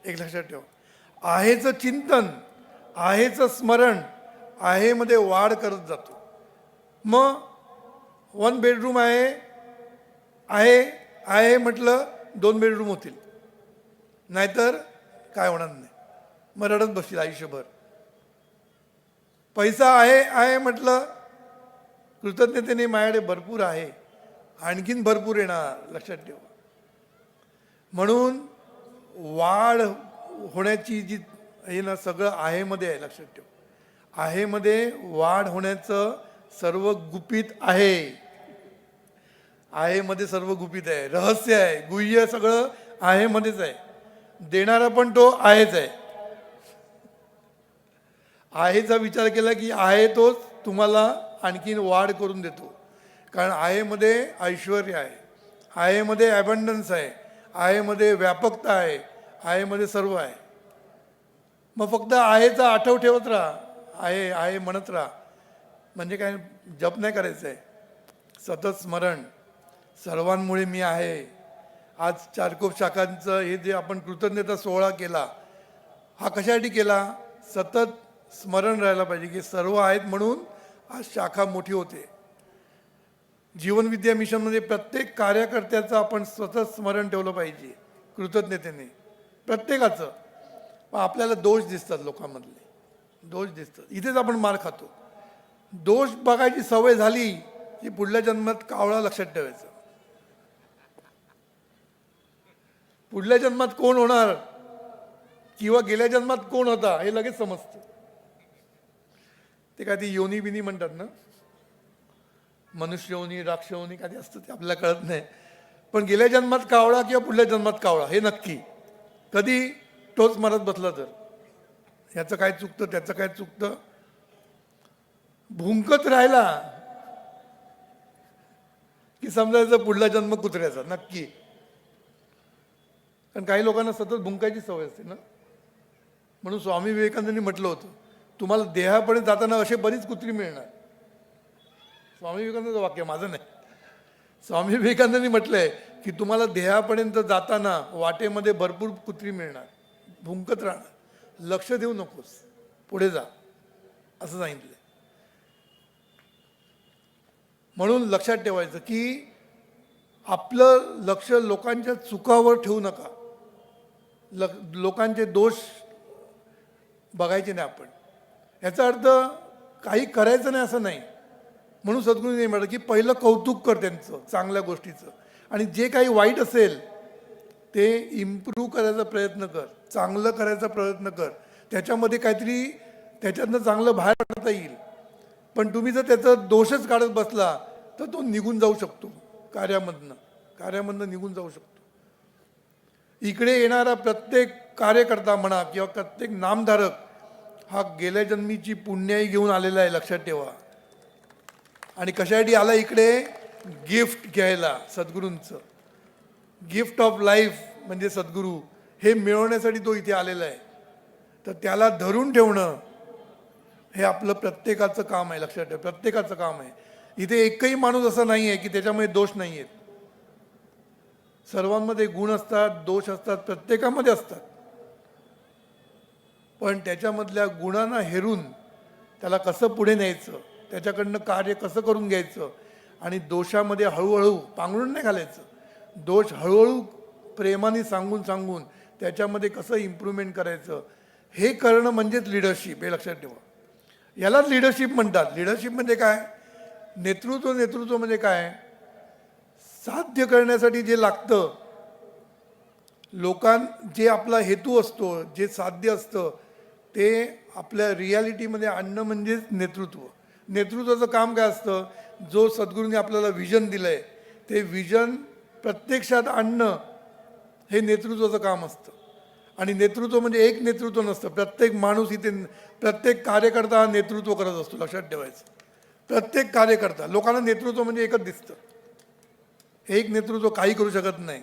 एक लक्षात ठेवा, आहेचं चिंतन, आहेचं स्मरण, आहेमध्ये वाढ करत जातो. मग 1 बेडरूम आहे आहे आहे म्हटलं 2 बेडरूम होतील, नाहीतर काय होणार नाही, मग रडत बसतील आयुष्यभर. पैसा आहे म्हटलं कृतज्ञतेने माझ्याकडे भरपूर आहे, आणखीन भरपूर येणार, लक्षात ठेवा. म्हणून वाढ होण्याची जी हे ना सगळं आहेमध्ये आहे, लक्षात ठेवा. आहेमध्ये वाढ होण्याचं सर्व गुपित आहे. आहेमध्ये सर्व गुपित आहे, रहस्य आहे, गुह्य सगळं आहेमध्येच आहे. देणारा पण तो आहेच आहे. आहेचा विचार केला की आहे तोच तुम्हाला आणखीन वाढ करून देतो. कारण आहेमध्ये ऐश्वर्य आहे, आहेमध्ये ॲबंडन्स आहे, आहेमध्ये व्यापकता आहे, आहेमध्ये सर्व आहे. मग फक्त आहेचा आठव ठेवत राहा, आहे आहे म्हणत राहा. म्हणजे काय, जप नाही करायचं आहे, सतत स्मरण. सर्वांमुळे मी आहे. आज चारकोप शाखांचं हे जे आपण कृतज्ञता सोहळा केला, हा कशासाठी केला? सतत स्मरण राहायला पाहिजे की सर्व आहेत म्हणून आज शाखा मोठी होते. जीवनविद्या मिशनमध्ये प्रत्येक कार्यकर्त्याचं आपण सतत स्मरण ठेवलं पाहिजे कृतज्ञतेने, प्रत्येकाचं. पण आपल्याला दोष दिसतात, लोकांमधले दोष दिसतात, इथेच आपण मार खातो. दोष बघायची सवय झाली की पुढल्या जन्मात कावळा, लक्षात ठेवायचं. पुढल्या जन्मात कोण होणार किंवा गेल्या जन्मात कोण होता हे लगेच समजतं. ते काय ती योनी बिनी म्हणतात ना, मनुष्य योनी, राक्ष योनी, काय असतं ते आपल्याला कळत नाही. पण गेल्या जन्मात कावळा किंवा पुढल्या जन्मात कावळा हे नक्की. कधी टोच मारत बसला तर ह्याचं काय चुकतं, त्याचं काय चुकतं, भुंकत राहिला की समजायचं पुढला जन्म कुत्र्याचा नक्की. कारण काही लोकांना सतत भुंकायची सवय असते ना. म्हणून स्वामी विवेकानंदांनी म्हटलं होतं, तुम्हाला देहापर्यंत जाताना असे बरीच कुत्री मिळणार. स्वामी विवेकानंदाचं वाक्य, माझं नाही. स्वामी विवेकानंदांनी म्हटलंय की तुम्हाला देहापर्यंत जाताना वाटेमध्ये भरपूर कुत्री मिळणार, भुंकत राहणार, लक्ष देऊ नकोस, पुढे जा, असं सांगितलं. म्हणून लक्षात ठेवायचं की आपलं लक्ष लोकांच्या चुकावर ठेवू नका, लोकांचे दोष बघायचे नाही आपण. याचा अर्थ काही करायचं नाही असं नाही. म्हणून सद्गुरूंनी म्हटलं की पहिलं कौतुक कर त्यांचं, चांगल्या गोष्टीचं, आणि जे काही वाईट असेल ते इम्प्रूव्ह करायचा प्रयत्न कर, चांगलं करायचा प्रयत्न कर. त्याच्यामध्ये काहीतरी त्याच्यातनं चांगलं बाहेर काढता येईल. पण तुम्ही जर त्याचा दोषच काढत बसला तर तो निघून जाऊ शकतो, कार्यामधनं निघून जाऊ शकतो. इकडे येणारा प्रत्येक कार्यकर्ता म्हणा किंवा प्रत्येक नामधारक हा गेल्या जन्मीची पुण्याई घेऊन आलेला आहे, लक्षात ठेवा. आणि कशासाठी आला इकडे? गिफ्ट घ्यायला, सद्गुरूंचं गिफ्ट ऑफ लाईफ म्हणजे सद्गुरू हे मिळवण्यासाठी तो इथे आलेला आहे. तर त्याला धरून ठेवणं हे आपलं प्रत्येकाचं काम आहे, लक्षात ठेवा, प्रत्येकाचं काम आहे. इथे एकही माणूस असा नाही आहे की त्याच्यामध्ये दोष नाही आहेत. सर्वांमध्ये गुण असतात, दोष असतात, प्रत्येकामध्ये असतात. पण त्याच्यामधल्या गुणांना हेरून त्याला कसं पुढे न्यायचं, त्याच्याकडनं कार्य कसं करून घ्यायचं, आणि दोषामध्ये हळूहळू पांघरून नाही घालायचं. दोष हळूहळू प्रेमाने सांगून त्याच्यामध्ये कसं इम्प्रूव्हमेंट करायचं हे करणं म्हणजेच लिडरशिप, हे लक्षात ठेवा. यालाच लिडरशिप म्हणतात. लिडरशिप म्हणजे काय? नेतृत्व म्हणजे काय? साध्य करण्यासाठी जे लागतं, जे आपला हेतू असतो, जे साध्य असतं ते आपल्या रियालिटीमध्ये आणणं म्हणजेच नेतृत्व. नेतृत्वाचं काम काय असतं? जो सद्गुरूंनी आपल्याला विजन दिलं आहे ते विजन प्रत्यक्षात आणणं हे नेतृत्वाचं काम असतं. आणि नेतृत्व म्हणजे एक नेतृत्व नसतं, प्रत्येक माणूस इथे, प्रत्येक कार्यकर्ता हा नेतृत्व करत असतो, लक्षात ठेवायचं. प्रत्येक कार्यकर्ता, लोकांना नेतृत्व म्हणजे एकच दिसतं, एक नेतृत्व काही करू शकत नाही.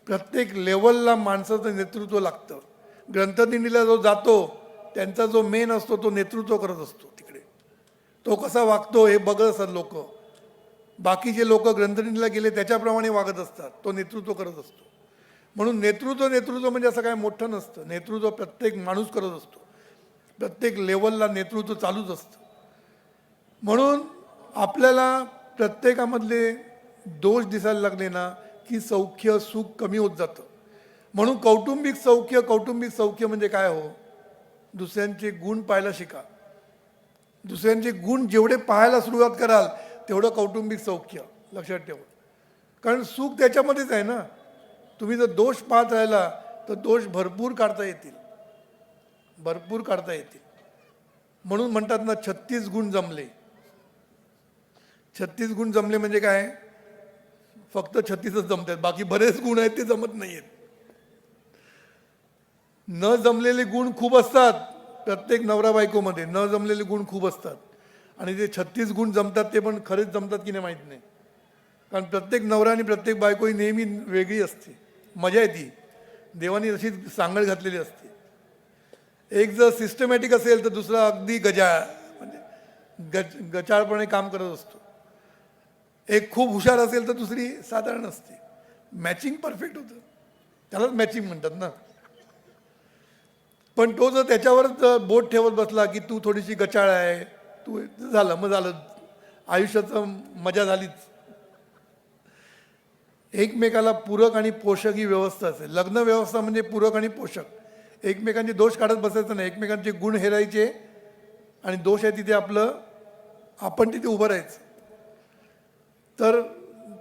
प्रत्येक लेवलला माणसाचं नेतृत्व लागतं. ग्रंथदिंडीला जो जातो त्यांचा जो मेन असतो तो नेतृत्व करत असतो. तिकडे तो कसा वागतो हे बघत असतात लोक. बाकीचे लोक ग्रंथदिंडीला गेले त्याच्याप्रमाणे वागत असतात, तो नेतृत्व करत असतो. म्हणून नेतृत्व म्हणजे असं काय मोठं नसतं. नेतृत्व प्रत्येक माणूस करत असतो, प्रत्येक लेवलला नेतृत्व चालूच असतं. म्हणून आपल्याला प्रत्येकामधले दोष दिसायला लागले ना की सौख्य सुख कमी होत जातं. म्हणून कौटुंबिक सौख्य म्हणजे काय हो, दुसऱ्यांचे गुण पाहायला शिका. दुसऱ्यांचे गुण जेवढे पाहायला सुरुवात कराल तेवढं कौटुंबिक सौख्य. लक्षात ठेवा, कारण सुख त्याच्यामध्येच आहे ना. तुम्ही जर दोष पाहत राहिला तर दोष भरपूर काढता येतील. म्हणून म्हणतात ना 36 गुण जमले. 36 गुण जमले म्हणजे काय, फक्त 36च जमतात, बाकी बरेच गुण आहेत ते जमत नाही आहेत. न जमलेले गुण खूप असतात. प्रत्येक नवरा बायकोमध्ये न जमलेले गुण खूप असतात. आणि ते 36 गुण जमतात ते पण खरेच जमतात की नाही माहीत नाही. कारण प्रत्येक नवरा आणि प्रत्येक बायको ही नेहमी वेगळी असते. मजा येते, देवानी अशीच सांगड घातलेली असते. एक जर सिस्टमॅटिक असेल तर दुसरा अगदी गजाळ, म्हणजे गचाळपणे काम करत असतो. एक खूप हुशार असेल तर दुसरी साधारण असते. मॅचिंग परफेक्ट होतं, त्यालाच मॅचिंग म्हणतात ना. पण तो जर त्याच्यावरच बोट ठेवत बसला की तू थोडीशी गचाळ आहे, तू झालं, आयुष्याचं मजा झालीच. एकमेकाला पूरक आणि पोषक ही व्यवस्था असेल. लग्न व्यवस्था म्हणजे पूरक आणि पोषक. एकमेकांचे दोष काढत बसायचं नाही, एकमेकांचे गुण हेरायचे आणि दोष आहे तिथे आपण तिथे उभं राहायचं. तर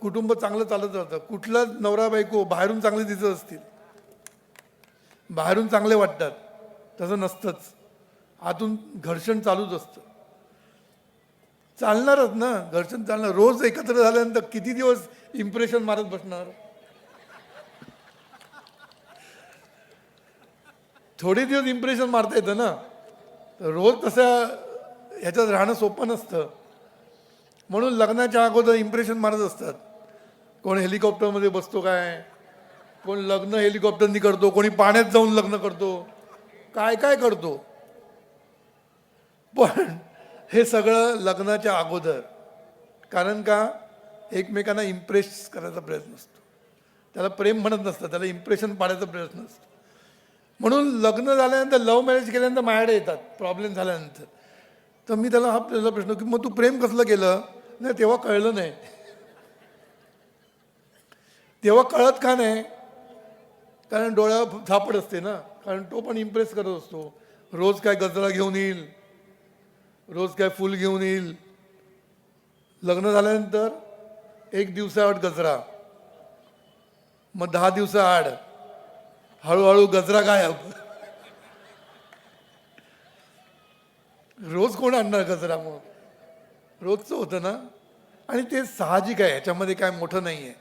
कुटुंब चांगलं चालत राहतं. कुठलाच नवरा बायको बाहेरून चांगले दिसत असतील, बाहेरून चांगले वाटतात, तसं नसतंच. आतून घर्षण चालूच असतं. चालणारच ना, घर्षण चालणार. रोज एकत्र झाल्यानंतर किती दिवस इम्प्रेशन मारत बसणार. थोडे दिवस इम्प्रेशन मारता येतं ना. रोज तसं ह्याच्यात राहणं सोपं नसतं. म्हणून लग्नाच्या अगोदर इम्प्रेशन मारत असतात. कोण हेलिकॉप्टरमध्ये बसतो काय, कोण लग्न हेलिकॉप्टरनी करतो, कोणी पाण्यात जाऊन लग्न करतो, काय काय करतो. पण हे सगळं लग्नाच्या अगोदर. कारण का, एकमेकांना इम्प्रेस करायचा प्रयत्न असतो. त्याला प्रेम म्हणत नसतं, त्याला इम्प्रेशन पाडायचा प्रयत्न असतो. म्हणून लग्न झाल्यानंतर, लव्ह मॅरेज केल्यानंतर माझ्याकडे येतात प्रॉब्लेम झाल्यानंतर. तर मी त्याला पहिला प्रश्न की मग तू प्रेम कसलं केलं. नाही, तेव्हा कळलं नाही. तेव्हा कळत का नाही, कारण डोळ्यावर झापड असते ना. कारण तो पण इम्प्रेस करत असतो. रोज काय गजरा घेऊन येईल, रोज काय फुल घेऊन येईल. लग्न झाल्यानंतर 1 दिवसाआड गजरा, मग 10 दिवसाआड हळूहळू गजरा गायब. रोज कोण आणणार गजरा. मग रोजचं होतं ना. आणि ते साहजिक आहे, ह्याच्यामध्ये काय मोठं नाही आहे.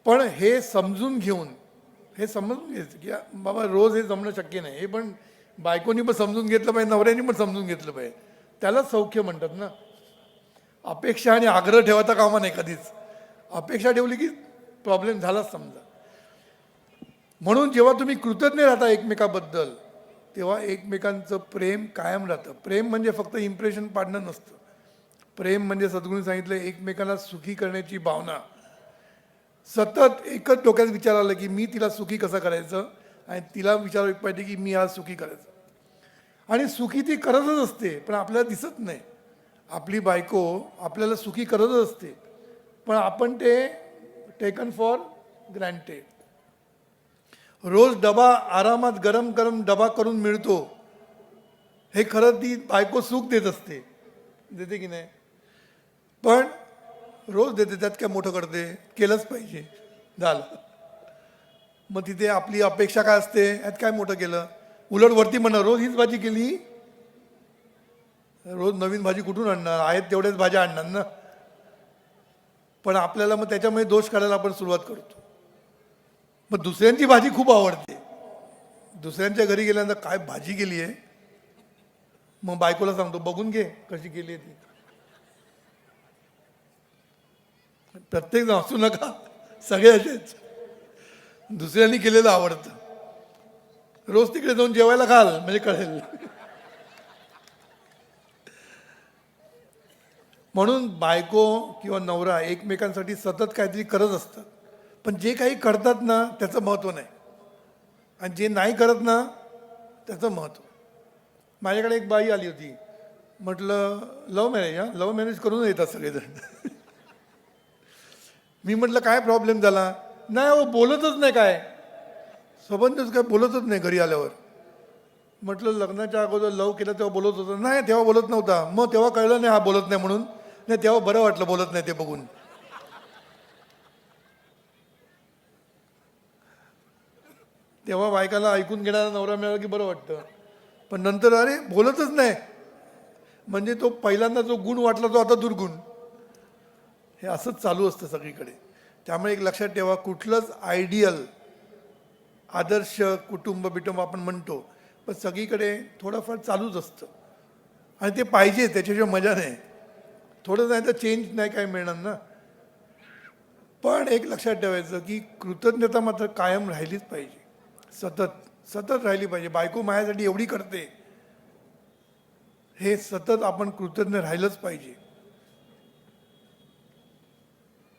पण हे समजून घ्यायचं की बाबा रोज हे जमणं शक्य नाही. हे पण बायकोनी पण समजून घेतलं पाहिजे, नवऱ्यानी पण समजून घेतलं पाहिजे. त्यालाच सौख्य म्हणतात ना. अपेक्षा आणि आग्रह ठेवायचा कामा नाही कधीच. अपेक्षा ठेवली की प्रॉब्लेम झालाच समजा. म्हणून जेव्हा तुम्ही कृतज्ञ राहता एकमेकाबद्दल, तेव्हा एकमेकांचं प्रेम कायम राहतं. प्रेम म्हणजे फक्त इम्प्रेशन पाडणं नसतं. प्रेम म्हणजे सद्गुरूंनी सांगितलं, एकमेकांना सुखी करण्याची भावना. सतत एकच डोक्यात विचार आला की मी तिला सुखी कसं करायचं, आणि तिला विचार पाहिजे की मी आज सुखी करायचं. आणि सुखी ती करतच असते, पण आपल्याला दिसत नाही. आपली बायको आपल्याला सुखी करतच असते, पण आपण ते टेकन फॉर ग्रँटेड. रोज डबा आरामात गरम गरम डबा करून मिळतो, हे खरं ती बायको सुख देत असते. देते की नाही. पण रोज देते, त्यात काय मोठं करते, केलंच पाहिजे, झालं. मग तिथे आपली अपेक्षा काय असते, यात काय मोठं केलं. उलट वरती म्हणणार रोज हीच भाजी केली, रोज नवीन भाजी कुठून आणणार, आहेत तेवढ्याच भाज्या आणणार ना. पण आपल्याला मग त्याच्यामध्ये दोष काढायला आपण सुरुवात करतो. मग दुसऱ्यांची भाजी खूप आवडते. दुसऱ्यांच्या घरी गेल्यानंतर काय भाजी केली आहे, मग बायकोला सांगतो बघून घे कशी केली आहे ती. प्रत्येक जण हसू नका, सगळे असेच. दुसऱ्यांनी केलेलं आवडतं. रोज तिकडे जाऊन जेवायला खाल म्हणजे कळेल. म्हणून बायको किंवा नवरा एकमेकांसाठी सतत काहीतरी करत असतात, पण जे काही करतात ना त्याचं महत्त्व नाही. आणि जे नाही करत ना त्याचं महत्त्व. माझ्याकडे एक बाई आली होती, म्हटलं लव्ह मॅरेज, हां लव्ह मॅरेज करून येतात सगळेजण. मी म्हटलं काय प्रॉब्लेम झाला, नाही हो बोलतच नाही, काय संबंधच काय बोलतच नाही घरी आल्यावर. म्हटलं लग्नाच्या अगोदर लव केलं तेव्हा बोलत होतं, नाही तेव्हा बोलत नव्हता. मग तेव्हा कळलं नाही हा बोलत नाही म्हणून, नाही तेव्हा बरं वाटलं बोलत नाही ते बघून. तेव्हा बायकाला ऐकून घेणारा नवरा मिळाला की बरं वाटतं, पण नंतर अरे बोलतच नाही, म्हणजे तो पहिल्यांदा जो गुण वाटला तो आता दुर्गुण. हे असंच चालू असतं सगळीकडे. त्यामुळे एक लक्षात ठेवा, कुठलंच आयडियल आदर्श कुटुंब बिटुंब आपण म्हणतो, पण सगळीकडे थोडंफार चालूच असतं आणि ते पाहिजे, त्याच्याशिवाय मजा नाही. थोडं नाही तर चेंज नाही काय मिळणार ना. पण एक लक्षात ठेवायचं की कृतज्ञता मात्र कायम राहिलीच पाहिजे, सतत सतत राहिली पाहिजे. बायको माझ्यासाठी एवढी करते, हे सतत आपण कृतज्ञ राहिलंच पाहिजे.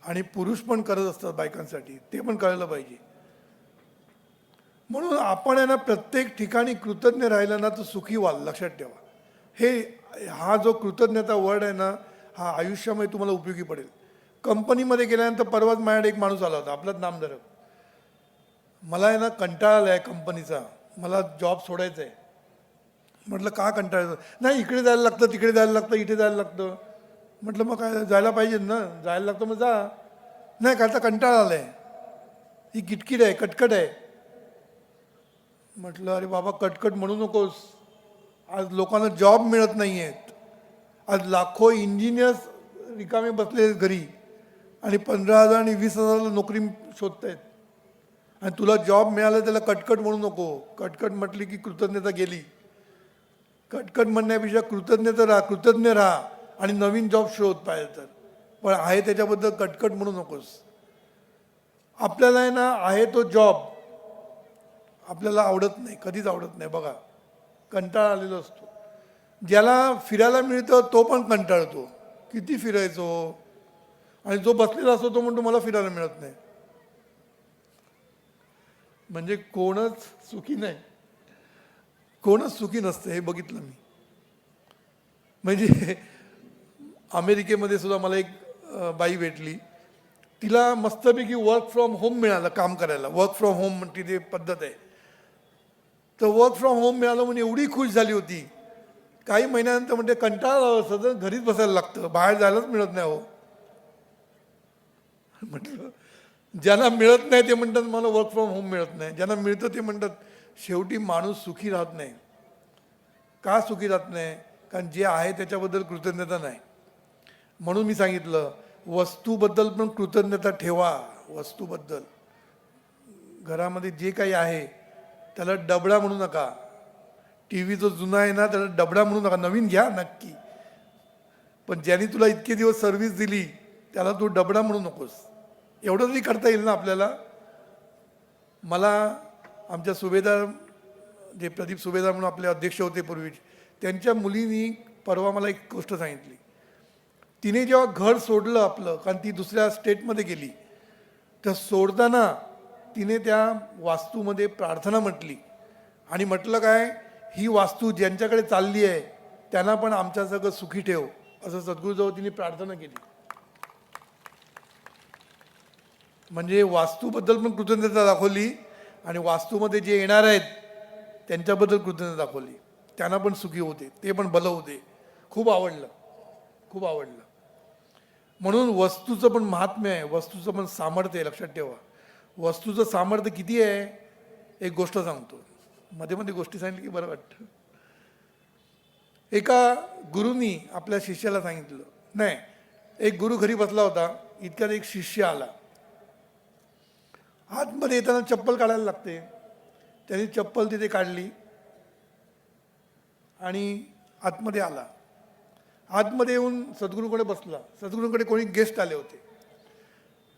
आणि पुरुष पण करत असतात बायकांसाठी, ते पण कळलं पाहिजे. म्हणून आपण आहे ना प्रत्येक ठिकाणी कृतज्ञ राहिलं ना तर सुखी व्हाल, लक्षात ठेवा. हा जो कृतज्ञता वर्ड आहे ना, हा आयुष्यामध्ये तुम्हाला उपयोगी पडेल. कंपनीमध्ये गेल्यानंतर परवाच माझ्याकडे एक माणूस आला होता, आपलाच नामधारक. मला आहे ना कंटाळा आला आहे कंपनीचा, मला जॉब सोडायचा आहे. म्हटलं का कंटाळायचं, नाही इकडे जायला लागतं, तिकडे जायला लागतं, इथे जायला लागतं. म्हटलं मग काय जायला पाहिजे ना, जायला लागतं मग जा. नाही का आता कंटाळा आला आहे, ही किटकिट आहे, कटकट आहे. म्हटलं अरे बाबा कटकट म्हणू नकोस, आज लोकांना जॉब मिळत नाही आहेत. आज लाखो इंजिनियर्स रिकामे बसले घरी आणि 15,000 आणि 20,000 नोकरी शोधत आहेत, आणि तुला जॉब मिळाला त्याला कटकट म्हणू नको. कटकट म्हटली की कृतज्ञता गेली. कटकट म्हणण्यापेक्षा कृतज्ञ राहा आणि नवीन जॉब शोध पाहिजे तर, पण आहे त्याच्याबद्दल कटकट म्हणू नकोस. आपल्याला आहे ना आहे तो जॉब आपल्याला आवडत नाही, कधीच आवडत नाही बघा, कंटाळा आलेला असतो. ज्याला फिरायला मिळतं तो पण कंटाळतो, किती फिरायचो. आणि जो बसलेला असतो तो म्हणतो मला फिरायला मिळत नाही. म्हणजे कोणच सुखी नाही, कोणच सुखी नसतं, हे बघितलं मी. म्हणजे अमेरिकेमध्ये सुद्धा मला एक बाई भेटली, तिला मस्तपैकी वर्क फ्रॉम होम मिळालं काम करायला. वर्क फ्रॉम होम म्हणते ती पद्धत आहे. तर वर्क फ्रॉम होम मिळालं म्हणून एवढी खुश झाली होती. काही महिन्यानंतर म्हणते कंटाळा सतत घरीच बसायला लागतं, बाहेर जायलाच मिळत नाही. हो म्हटलं ज्यांना मिळत नाही ते म्हणतात मला वर्क फ्रॉम होम मिळत नाही, ज्यांना मिळतं ते म्हणतात शेवटी माणूस सुखी राहत नाही. का सुखी राहत नाही, कारण जे आहे त्याच्याबद्दल कृतज्ञता नाही. म्हणून मी सांगितलं वस्तूबद्दल पण कृतज्ञता ठेवा. वस्तूबद्दल घरामध्ये जे काही आहे त्याला डबडा म्हणू नका. टी व्ही जो जुना आहे ना त्याला डबडा म्हणू नका, नवीन घ्या नक्की, पण ज्यांनी तुला इतके दिवस सर्व्हिस दिली त्याला तू डबडा म्हणू नकोस. एवढं तरी करता येईल ना आपल्याला. मला आमच्या सुभेदार जे प्रदीप सुभेदार म्हणून आपले अध्यक्ष होते पूर्वी, त्यांच्या मुलीनी परवा मला एक गोष्ट सांगितली. तिने जेव्हा घर सोडलं आपलं, कारण ती दुसऱ्या स्टेटमध्ये गेली, तर सोडताना तिने त्या वास्तूमध्ये प्रार्थना म्हटली आणि म्हटलं काय, ही वास्तू ज्यांच्याकडे चालली आहे त्यांना पण आमच्या सगळं सुखी ठेव, असं सद्गुरूजवळ तिने प्रार्थना केली. म्हणजे वास्तूबद्दल पण कृतज्ञता दाखवली आणि वास्तूमध्ये जे येणार आहेत त्यांच्याबद्दल कृतज्ञता दाखवली. त्यांना पण सुखी होते, ते पण भलं होते. खूप आवडलं, खूप आवडलं. म्हणून वस्तूचं पण महात्म्य आहे, वस्तूचं पण सामर्थ्य आहे. लक्षात ठेवा वस्तूचं सामर्थ्य किती आहे. एक गोष्ट सांगतो, मध्ये मध्ये गोष्टी सांगितली की बरं वाटतं. एका गुरुनी आपल्या शिष्याला सांगितलं, नाही एक गुरु घरी बसला होता, इतक्यात एक शिष्य आला. आतमध्ये येताना चप्पल काढायला लागते, त्यांनी चप्पल तिथे काढली आणि आतमध्ये आला. आतमध्ये येऊन सद्गुरूकडे बसला. सद्गुरूकडे कोणी गेस्ट आले होते.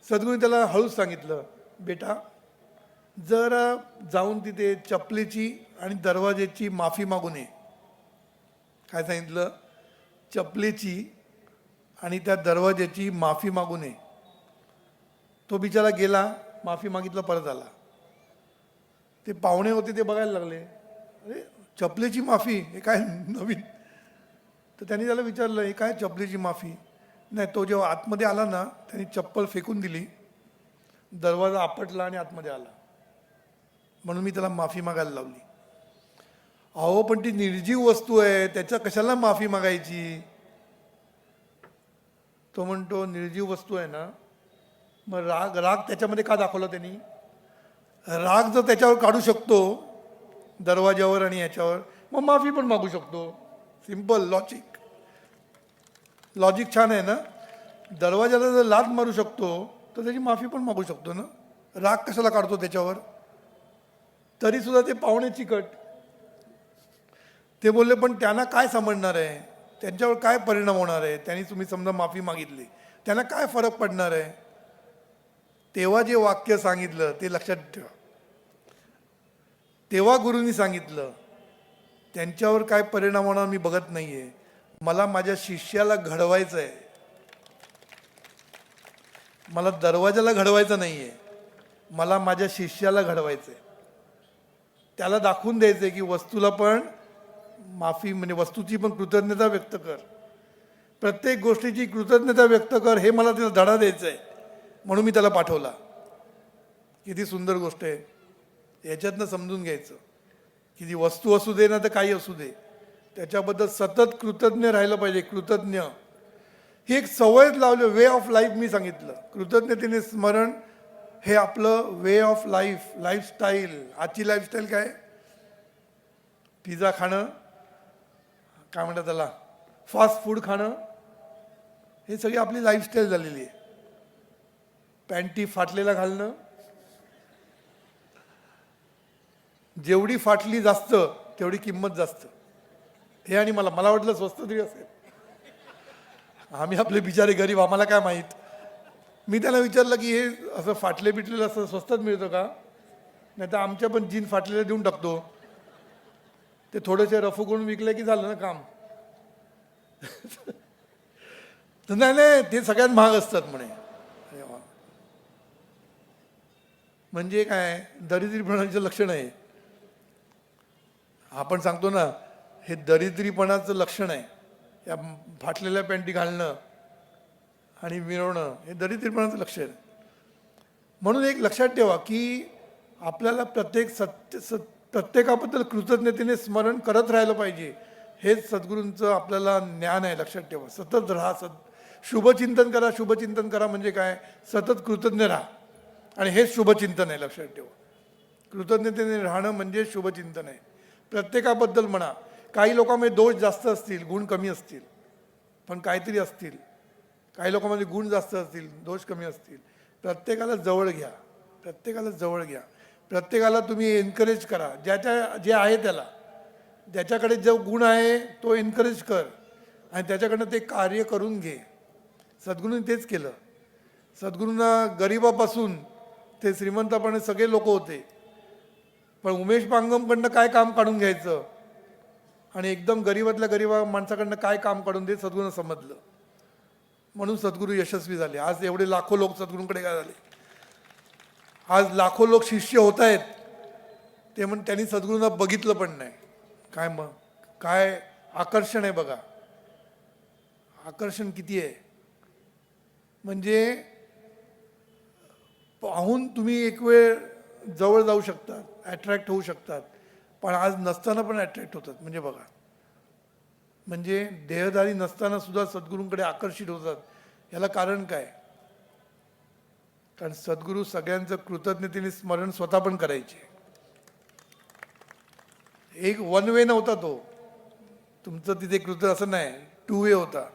सद्गुरूने त्याला हळूच सांगितलं, बेटा जरा जाऊन तिथे चपलेची आणि दरवाजेची माफी मागून ये. काय सांगितलं, चपलेची आणि त्या दरवाजेची माफी मागून ये. तो बिचारा गेला, माफी मागितलं, परत आला. ते पाहुणे होते ते बघायला लागले, अरे चपलेची माफी हे काय नवीन. तर त्यांनी त्याला विचारलं, हे काय चपलेची माफी. नाही, तो जेव्हा आतमध्ये आला ना, त्यांनी चप्पल फेकून दिली, दरवाजा आपटला आणि आतमध्ये आला, म्हणून मी त्याला माफी मागायला लावली. अहो पण ती निर्जीव वस्तू आहे, त्याच्या कशाला माफी मागायची. तो म्हणतो निर्जीव वस्तू आहे ना, मग राग राग त्याच्यामध्ये का दाखवला त्यांनी. राग जर त्याच्यावर काढू शकतो दरवाजावर आणि याच्यावर, मग माफी पण मागू शकतो. Simple logic. लॉजिक छान आहे ना. दरवाजाला जर लाथ मारू शकतो तर त्याची माफी पण मागू शकतो ना. राग कशाला काढतो त्याच्यावर. तरी सुद्धा ते पाहुणे चिकट. ते बोलले पण त्यांना काय समजणार आहे, त्यांच्यावर काय परिणाम होणार आहे, त्यांनी तुम्ही समजा माफी मागितली, त्यांना काय फरक पडणार आहे. तेव्हा जे वाक्य सांगितलं ते लक्षात ठेवा. तेव्हा गुरुंनी सांगितलं, त्यांच्यावर काय परिणाम होणार मी बघत नाहीये, मला माझ्या शिष्याला घडवायचं आहे. मला दरवाजाला घडवायचं नाहीये, मला माझ्या शिष्याला घडवायचं आहे. त्याला दाखवून द्यायचं आहे की वस्तूला पण माफी, म्हणजे वस्तूची पण कृतज्ञता व्यक्त कर, प्रत्येक गोष्टीची कृतज्ञता व्यक्त कर, हे मला त्याला धडा द्यायचा आहे. म्हणून मी त्याला पाठवला. किती सुंदर गोष्ट आहे. याच्यातनं समजून घ्यायचं की ती वस्तू असू दे ना तर काही असू दे, त्याच्याबद्दल सतत कृतज्ञ राहिलं पाहिजे. कृतज्ञ ही एक सवयच लावली, वे ऑफ लाईफ. मी सांगितलं कृतज्ञतेने स्मरण हे आपलं वे ऑफ लाईफ, लाईफस्टाईल. आजची लाईफस्टाईल काय, पिझ्झा खाणं, काय म्हणतात त्याला, फास्ट फूड खाणं, हे सगळी आपली लाईफस्टाईल झालेली आहे. पॅन्टी फाटलेला घालणं, जेवढी फाटली जास्त तेवढी किंमत जास्त. हे आणि मला वाटलं स्वस्त तरी असेल. आम्ही आपले बिचारे गरीब, आम्हाला काय माहीत. मी त्याला विचारलं की हे असं फाटले बिटलेलं असं स्वस्तात मिळतं का. नाही तर आमच्या पण जीन फाटलेले देऊन टाकतो, ते थोडेसे रफू करून विकले की झालं ना काम. तर नाही ते सगळ्यात महाग असतात म्हणे. अरे वा. म्हणजे काय, दरिद्रीपणाचं लक्षण आहे. आपण सांगतो ना हे दरिद्रीपणाचं लक्षण आहे, या फाटलेल्या पॅन्टी घालणं आणि मिरवणं, हे दरिद्रीपणाचं लक्षण आहे. म्हणून एक लक्षात ठेवा की आपल्याला प्रत्येकाबद्दल कृतज्ञतेने स्मरण करत राहिलं पाहिजे. हेच सद्गुरूंचं आपल्याला ज्ञान आहे. लक्षात ठेवा. सतत राहा, शुभचिंतन करा. शुभचिंतन करा म्हणजे काय, सतत कृतज्ञ राहा, आणि हेच शुभचिंतन आहे. लक्षात ठेवा. कृतज्ञतेने राहणं म्हणजे शुभचिंतन आहे. प्रत्येकाबद्दल म्हणा, काही लोकांमध्ये दोष जास्त असतील, गुण कमी असतील, पण काहीतरी असतील. काही लोकांमध्ये गुण जास्त असतील, दोष कमी असतील. प्रत्येकाला जवळ घ्या, प्रत्येकाला जवळ घ्या. प्रत्येकाला तुम्ही एनकरेज करा, जे आहे त्याला. ज्याच्याकडे जो गुण आहे तो एनकरेज कर आणि त्याच्याकडनं ते कार्य करून घे. सद्गुरूंनी तेच केलं. सद्गुरूंना गरिबापासून ते श्रीमंतापर्यंत सगळे लोक होते, पण उमेश पांगमकडनं काय काम काढून घ्यायचं आणि एकदम गरीबातल्या गरीबा माणसाकडनं काय काम काढून दे, सद्गुरूंना समजलं. म्हणून सद्गुरू यशस्वी झाले. आज एवढे लाखो लोक सद्गुरूंकडे काय झाले. आज लाखो लोक शिष्य होत आहेत. ते त्यांनी सद्गुरूंना बघितलं पण नाही. काय मग काय आकर्षण आहे बघा, आकर्षण किती आहे. म्हणजे पाहून तुम्ही एक वेळ जवळ जाऊ शकतात, अट्रॅक्ट होऊ शकतात, पण आज नसताना पण अट्रॅक्ट होतात. म्हणजे बघा, म्हणजे देहधारी नसताना सुद्धा सद्गुरूंकडे आकर्षित होतात. याला कारण काय, कारण सद्गुरू सगळ्यांचं कृतज्ञतेने स्मरण स्वतः पण करायचे. एक वन वे नव्हता तो तुमचं तिथे कृत, असं नाही, 2 वे होता.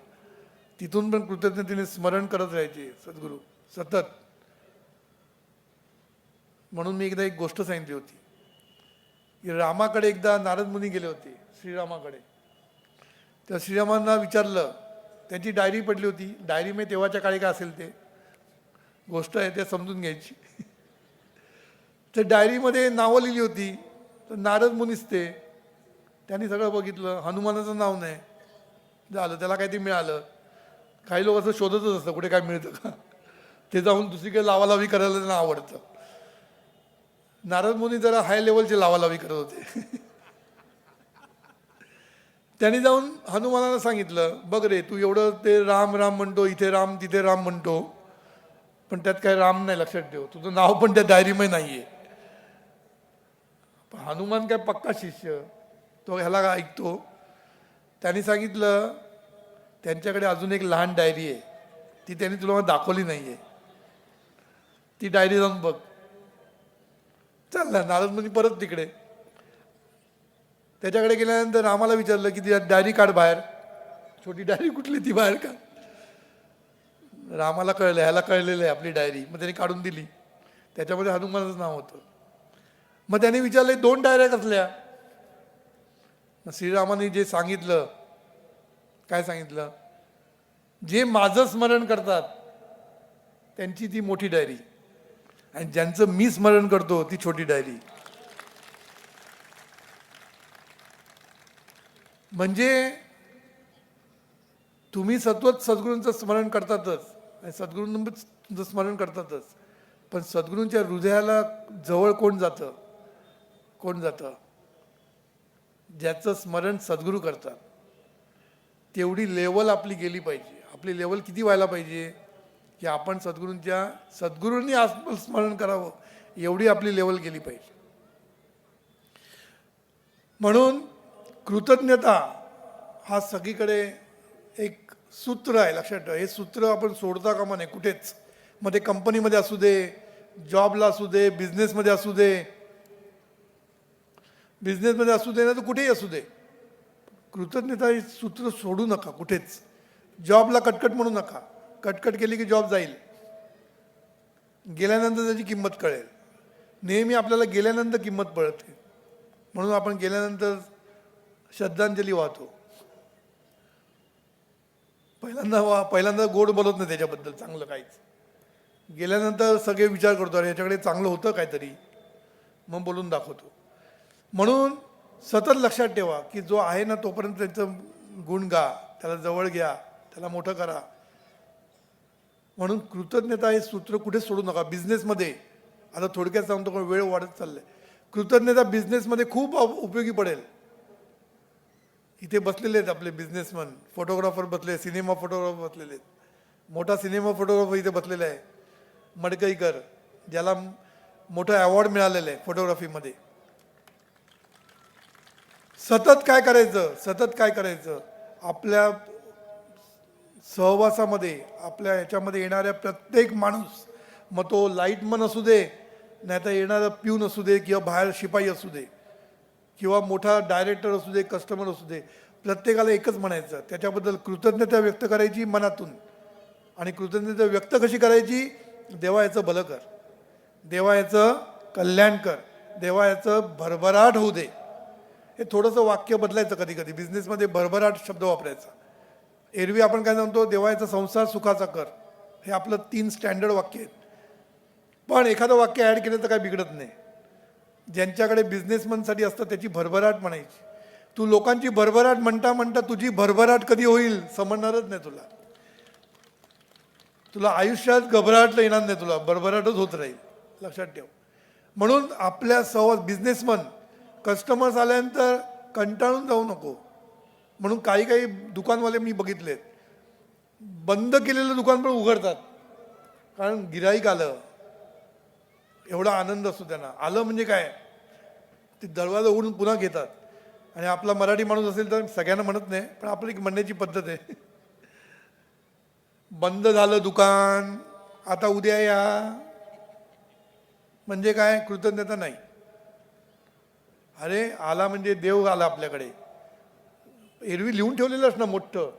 तिथून पण कृतज्ञतेने स्मरण करत राहायचे सद्गुरू सतत. म्हणून मी एकदा एक गोष्ट सांगितली होती की रामाकडे एकदा नारद मुनी गेले होते, श्रीरामाकडे. तर श्रीरामांना विचारलं, त्यांची डायरी पडली होती. डायरी में तेव्हाच्या काळी काय असेल ते गोष्ट आहे, ते समजून घ्यायची. तर डायरीमध्ये नावं लिहिली होती. तर नारद मुनीच ते, त्यांनी सगळं बघितलं. हनुमानाचं नाव नाही, झालं त्याला काहीतरी मिळालं. काही लोक असं शोधतच असतं कुठे काय मिळतं का, ते जाऊन दुसरीकडे लावालावी करायला त्यांना आवडतं. नारद मुनी जरा हाय लेवलचे लावालावी करत होते. त्यांनी जाऊन हनुमानाला सांगितलं, बघ रे, तू एवढं ते राम राम म्हणतो, इथे राम तिथे राम म्हणतो, पण त्यात काही राम नाही, लक्षात ठेव, तुझं नाव पण त्या डायरीमध्ये नाहीये. हनुमान काय पक्का शिष्य, तो ह्याला ऐकतो. त्यांनी सांगितलं, त्यांच्याकडे अजून एक लहान डायरी आहे, ती त्यांनी तुला दाखवली नाहीये, ती डायरी जाऊन बघ. चालला नारद मुनी परत तिकडे. त्याच्याकडे गेल्यानंतर रामाला विचारलं की ती डायरी काढ बाहेर. छोटी डायरी कुठली, ती बाहेर काढ. रामाला कळलं, ह्याला कळलेलं आहे आपली डायरी. मग त्याने काढून दिली, त्याच्यामध्ये हनुमानाचं नाव होतं. मग त्याने विचारले, 2 डायऱ्या कसल्या? मग श्रीरामाने जे सांगितलं, काय सांगितलं, जे माझं स्मरण करतात त्यांची ती मोठी डायरी, आणि ज्यांचं मी स्मरण करतो ती छोटी डायरी. म्हणजे तुम्ही सतत सद्गुरूंचं स्मरण करतातच, आणि सद्गुरूंचं स्मरण करतातच, पण सद्गुरूंच्या हृदयाला जवळ कोण जातं? कोण जातं? ज्याचं स्मरण सद्गुरू करतात. तेवढी लेवल आपली गेली पाहिजे. आपली लेवल किती व्हायला पाहिजे की आपण सद्गुरूंनी स्मरण करावं, एवढी आपली लेवल गेली पाहिजे. म्हणून कृतज्ञता हा सगळीकडे एक सूत्र आहे, लक्षात ठेवा. हे सूत्र आपण सोडता कामा नये कुठेच. मग ते कंपनीमध्ये असू दे, जॉबला असू दे, बिझनेसमध्ये असू दे, ना तर कुठेही असू दे, कृतज्ञता हे सूत्र सोडू नका कुठेच. जॉबला कटकट म्हणू नका. कटकट केली की जॉब जाईल, गेल्यानंतर त्याची किंमत कळेल. नेहमी आपल्याला गेल्यानंतर किंमत पडते, म्हणून आपण गेल्यानंतर श्रद्धांजली वाहतो. पहिल्यांदा गोड बोलत नाही त्याच्याबद्दल चांगलं काहीच. गेल्यानंतर सगळे विचार करतो, अरे याच्याकडे चांगलं होतं काहीतरी, मग बोलून दाखवतो. म्हणून सतत लक्षात ठेवा की जो आहे ना तोपर्यंत त्याचं गुण गा, त्याला जवळ घ्या, त्याला मोठं करा. म्हणून कृतज्ञता हे सूत्र कुठे सोडू नका. बिझनेसमध्ये आता थोडक्यात सांगतो, पण वेळ वाढत चाललाय. कृतज्ञता बिझनेसमध्ये खूप उपयोगी पडेल. इथे बसलेले आहेत आपले बिझनेसमन, फोटोग्राफर बसले, सिनेमा फोटोग्राफर बसलेले आहेत. मोठा सिनेमा फोटोग्राफर इथे बसलेला आहे, मडकईकर, ज्याला मोठा अवॉर्ड मिळालेला आहे फोटोग्राफीमध्ये. सतत काय करायचं, आपल्या सहवासामध्ये, आपल्या ह्याच्यामध्ये येणाऱ्या प्रत्येक माणूस, मग तो लाईटमन असू दे, नाही तर येणारा प्यून असू दे, किंवा बाहेर शिपाई असू दे, किंवा मोठा डायरेक्टर असू दे, कस्टमर असू दे, प्रत्येकाला एकच म्हणायचं, त्याच्याबद्दल कृतज्ञता व्यक्त करायची मनातून. आणि कृतज्ञता व्यक्त कशी करायची? देवा याचं भलं कर, देवा याचं कल्याण कर, देवा याचं भरभराट होऊ दे. हे थोडंसं वाक्य बदलायचं. कधी कधी बिझनेसमध्ये भरभराट शब्द वापरायचा. एरवी आपण काय म्हणतो, देवा याचा संसार सुखाचा कर, हे आपलं 3 स्टँडर्ड वाक्य आहेत. पण एखादं वाक्य ॲड केलं तर काय बिघडत नाही. ज्यांच्याकडे बिझनेसमनसाठी असतं त्याची भरभराट म्हणायची. तू लोकांची भरभराट म्हणता तुझी भरभराट कधी होईल समजणारच नाही तुला. तुला आयुष्यात घबराटलं येणार नाही, तुला भरभराटच होत राहील, लक्षात ठेव. म्हणून आपल्या बिझनेसमन कस्टमर्स आल्यानंतर कंटाळून जाऊ नको. म्हणून काही दुकानवाले मी बघितलेत, बंद केलेलं दुकान पण उघडतात, कारण गिराईक आलं, एवढा आनंद असतो त्यांना. आलं म्हणजे काय, ते दरवाजा उघडून पुन्हा घेतात. आणि आपला मराठी माणूस असेल तर सगळ्यांना म्हणत नाही, पण आपली एक म्हणण्याची पद्धत आहे, बंद झालं दुकान, आता उद्या या. म्हणजे काय? कृतज्ञता नाही. अरे आला म्हणजे देव आला आपल्याकडे. एरवी लिहून ठेवलेलंच ना मोठं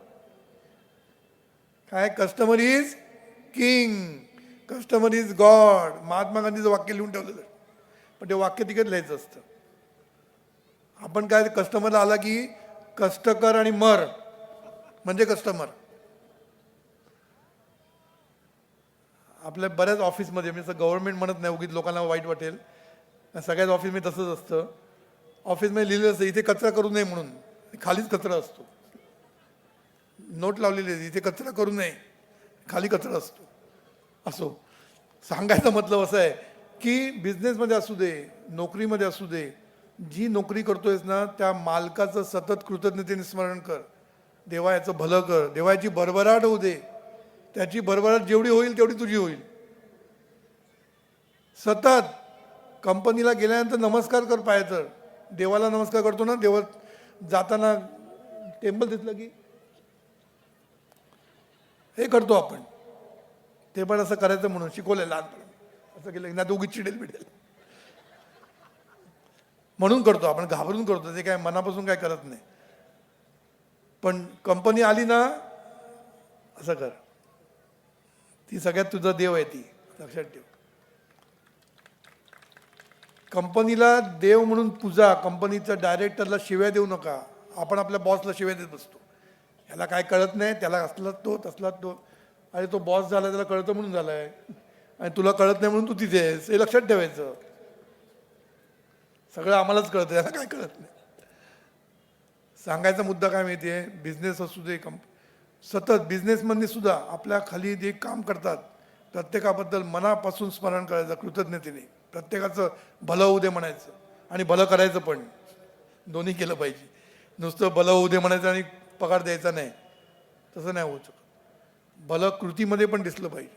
काय, customer is king, customer is god. Mahatma गांधीचं वाक्य लिहून ठेवलेलं, पण ते वाक्य तिकडे लिहायचं असतं. आपण काय, कस्टमरला आला की कष्ट कर आणि मर म्हणजे कस्टमर. आपल्या बऱ्याच ऑफिसमध्ये, मी असं गव्हर्नमेंट म्हणत नाही उगीच लोकांना वाईट वाटेल, सगळ्याच ऑफिसमध्ये तसंच असतं. ऑफिसमध्ये लिहिलेलं असतं इथे कचरा करू नये म्हणून, खालीच कचरा असतो. नोट लावलेली आहे इथे कचरा करू नये, खाली कचरा असतो. असो, सांगायचा मतलब असं आहे की बिझनेसमध्ये असू दे, नोकरीमध्ये असू दे, जी नोकरी करतोयस ना त्या मालकाचं सतत कृतज्ञतेने स्मरण कर. देवा याचं भलं कर, देवाची भरभराट होऊ दे. त्याची भरभराट जेवढी होईल तेवढी तुझी होईल. सतत कंपनीला गेल्यानंतर नमस्कार कर पायाचं. देवाला नमस्कार करतो ना, देवा जाताना टेम्पल दिसलं की हे करतो आपण. ते पण असं करायचं म्हणून शिकवलंय लहानपणी. असं केलं की ना दोघी चिडेल बिडेल म्हणून करतो आपण, घाबरून करतो. ते काय मनापासून काय करत नाही. पण कंपनी आली ना असं कर. ती सगळ्यात तुझा देव आहे, ती लक्षात ठेव. कंपनीला देव म्हणून पूजा. कंपनीच्या डायरेक्टरला शिव्या देऊ नका. आपण आपल्या बॉसला शिव्या देत बसतो. ह्याला काय कळत नाही, त्याला असलाच तो तसलाच तो. अरे तो बॉस झाला, त्याला कळतं म्हणून झालाय, आणि तुला कळत नाही म्हणून तू तिथे आहेस. हे लक्षात ठेवायचं. सगळं आम्हालाच कळतं, याला काय कळत नाही. सांगायचा मुद्दा काय माहिती आहे, बिझनेस असू दे, सतत बिझनेसमधनी सुद्धा आपल्या खाली जे काम करतात प्रत्येकाबद्दल मनापासून स्मरण करायचं, कृतज्ञतेने. प्रत्येकाचं भलं होऊ दे म्हणायचं आणि भलं करायचं पण. दोन्ही केलं पाहिजे. नुसतं भलं होऊ दे म्हणायचं आणि पगार द्यायचा नाही, तसं नाही होऊ शकत. भलं कृतीमध्ये पण दिसलं पाहिजे.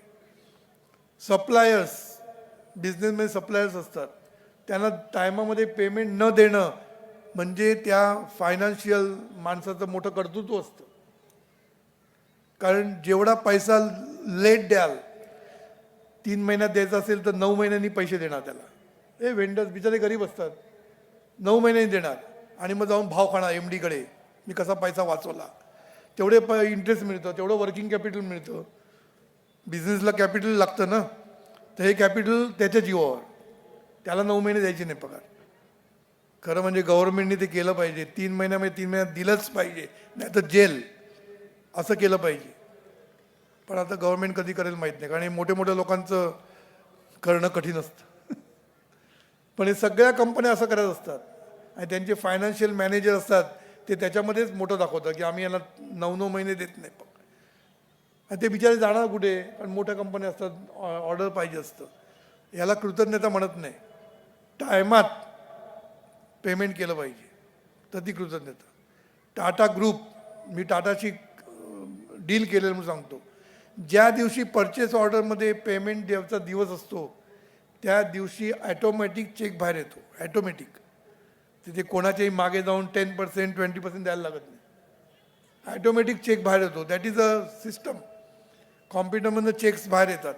सप्लायर्स, बिझनेसमध्ये सप्लायर्स असतात, त्यांना टायमामध्ये पेमेंट न देणं म्हणजे त्या फायनान्शियल माणसाचं मोठं कर्तृत्व असतं. कारण जेवढा पैसा लेट द्याल, 3 महिन्यात द्यायचा असेल तर 9 महिन्यांनी पैसे देणार त्याला. हे वेंडर्स बिचारे गरीब असतात, 9 महिन्यांनी देणार आणि मग जाऊन भाव खाणार MD कडे, मी कसा पैसा वाचवला. तेवढे इंटरेस्ट मिळतं, तेवढं वर्किंग कॅपिटल मिळतं. बिझनेसला कॅपिटल लागतं ना, तर हे कॅपिटल त्याच्या जीवावर. त्याला 9 महिने द्यायचे नाही पगार. खरं म्हणजे गव्हर्नमेंटने ते केलं पाहिजे. 3 महिन्यामध्ये 3 महिन्यात दिलंच पाहिजे, नाही तर जेल. असं केलं पाहिजे. पण आता गव्हर्नमेंट कधी करेल माहीत नाही, कारण हे मोठ्या मोठ्या लोकांचं करणं कठीण असतं. पण हे सगळ्या कंपन्या असं करत असतात आणि त्यांचे फायनान्शियल मॅनेजर असतात, ते त्याच्यामध्येच मोठं दाखवतात की आम्ही याला 9 महिने देत नाही. आणि ते बिचारे जाणार कुठे, कारण मोठ्या कंपन्या असतात, ऑर्डर पाहिजे असतं. याला कृतज्ञता म्हणत नाही. टायमात पेमेंट केलं पाहिजे, तर ती कृतज्ञता. टाटा ग्रुप, मी टाटाशी डील केलेलं म्हणून सांगतो. ज्या दिवशी परचेस ऑर्डरमध्ये पेमेंट द्यायचा दिवस असतो, त्या दिवशी ॲटोमॅटिक चेक बाहेर येतो. ॲटोमॅटिक. तिथे कोणाच्याही मागे जाऊन 10%, 20% द्यायला लागत नाही. ॲटोमॅटिक चेक बाहेर येतो. That is a system. कॉम्प्युटरमधनं चेक्स बाहेर येतात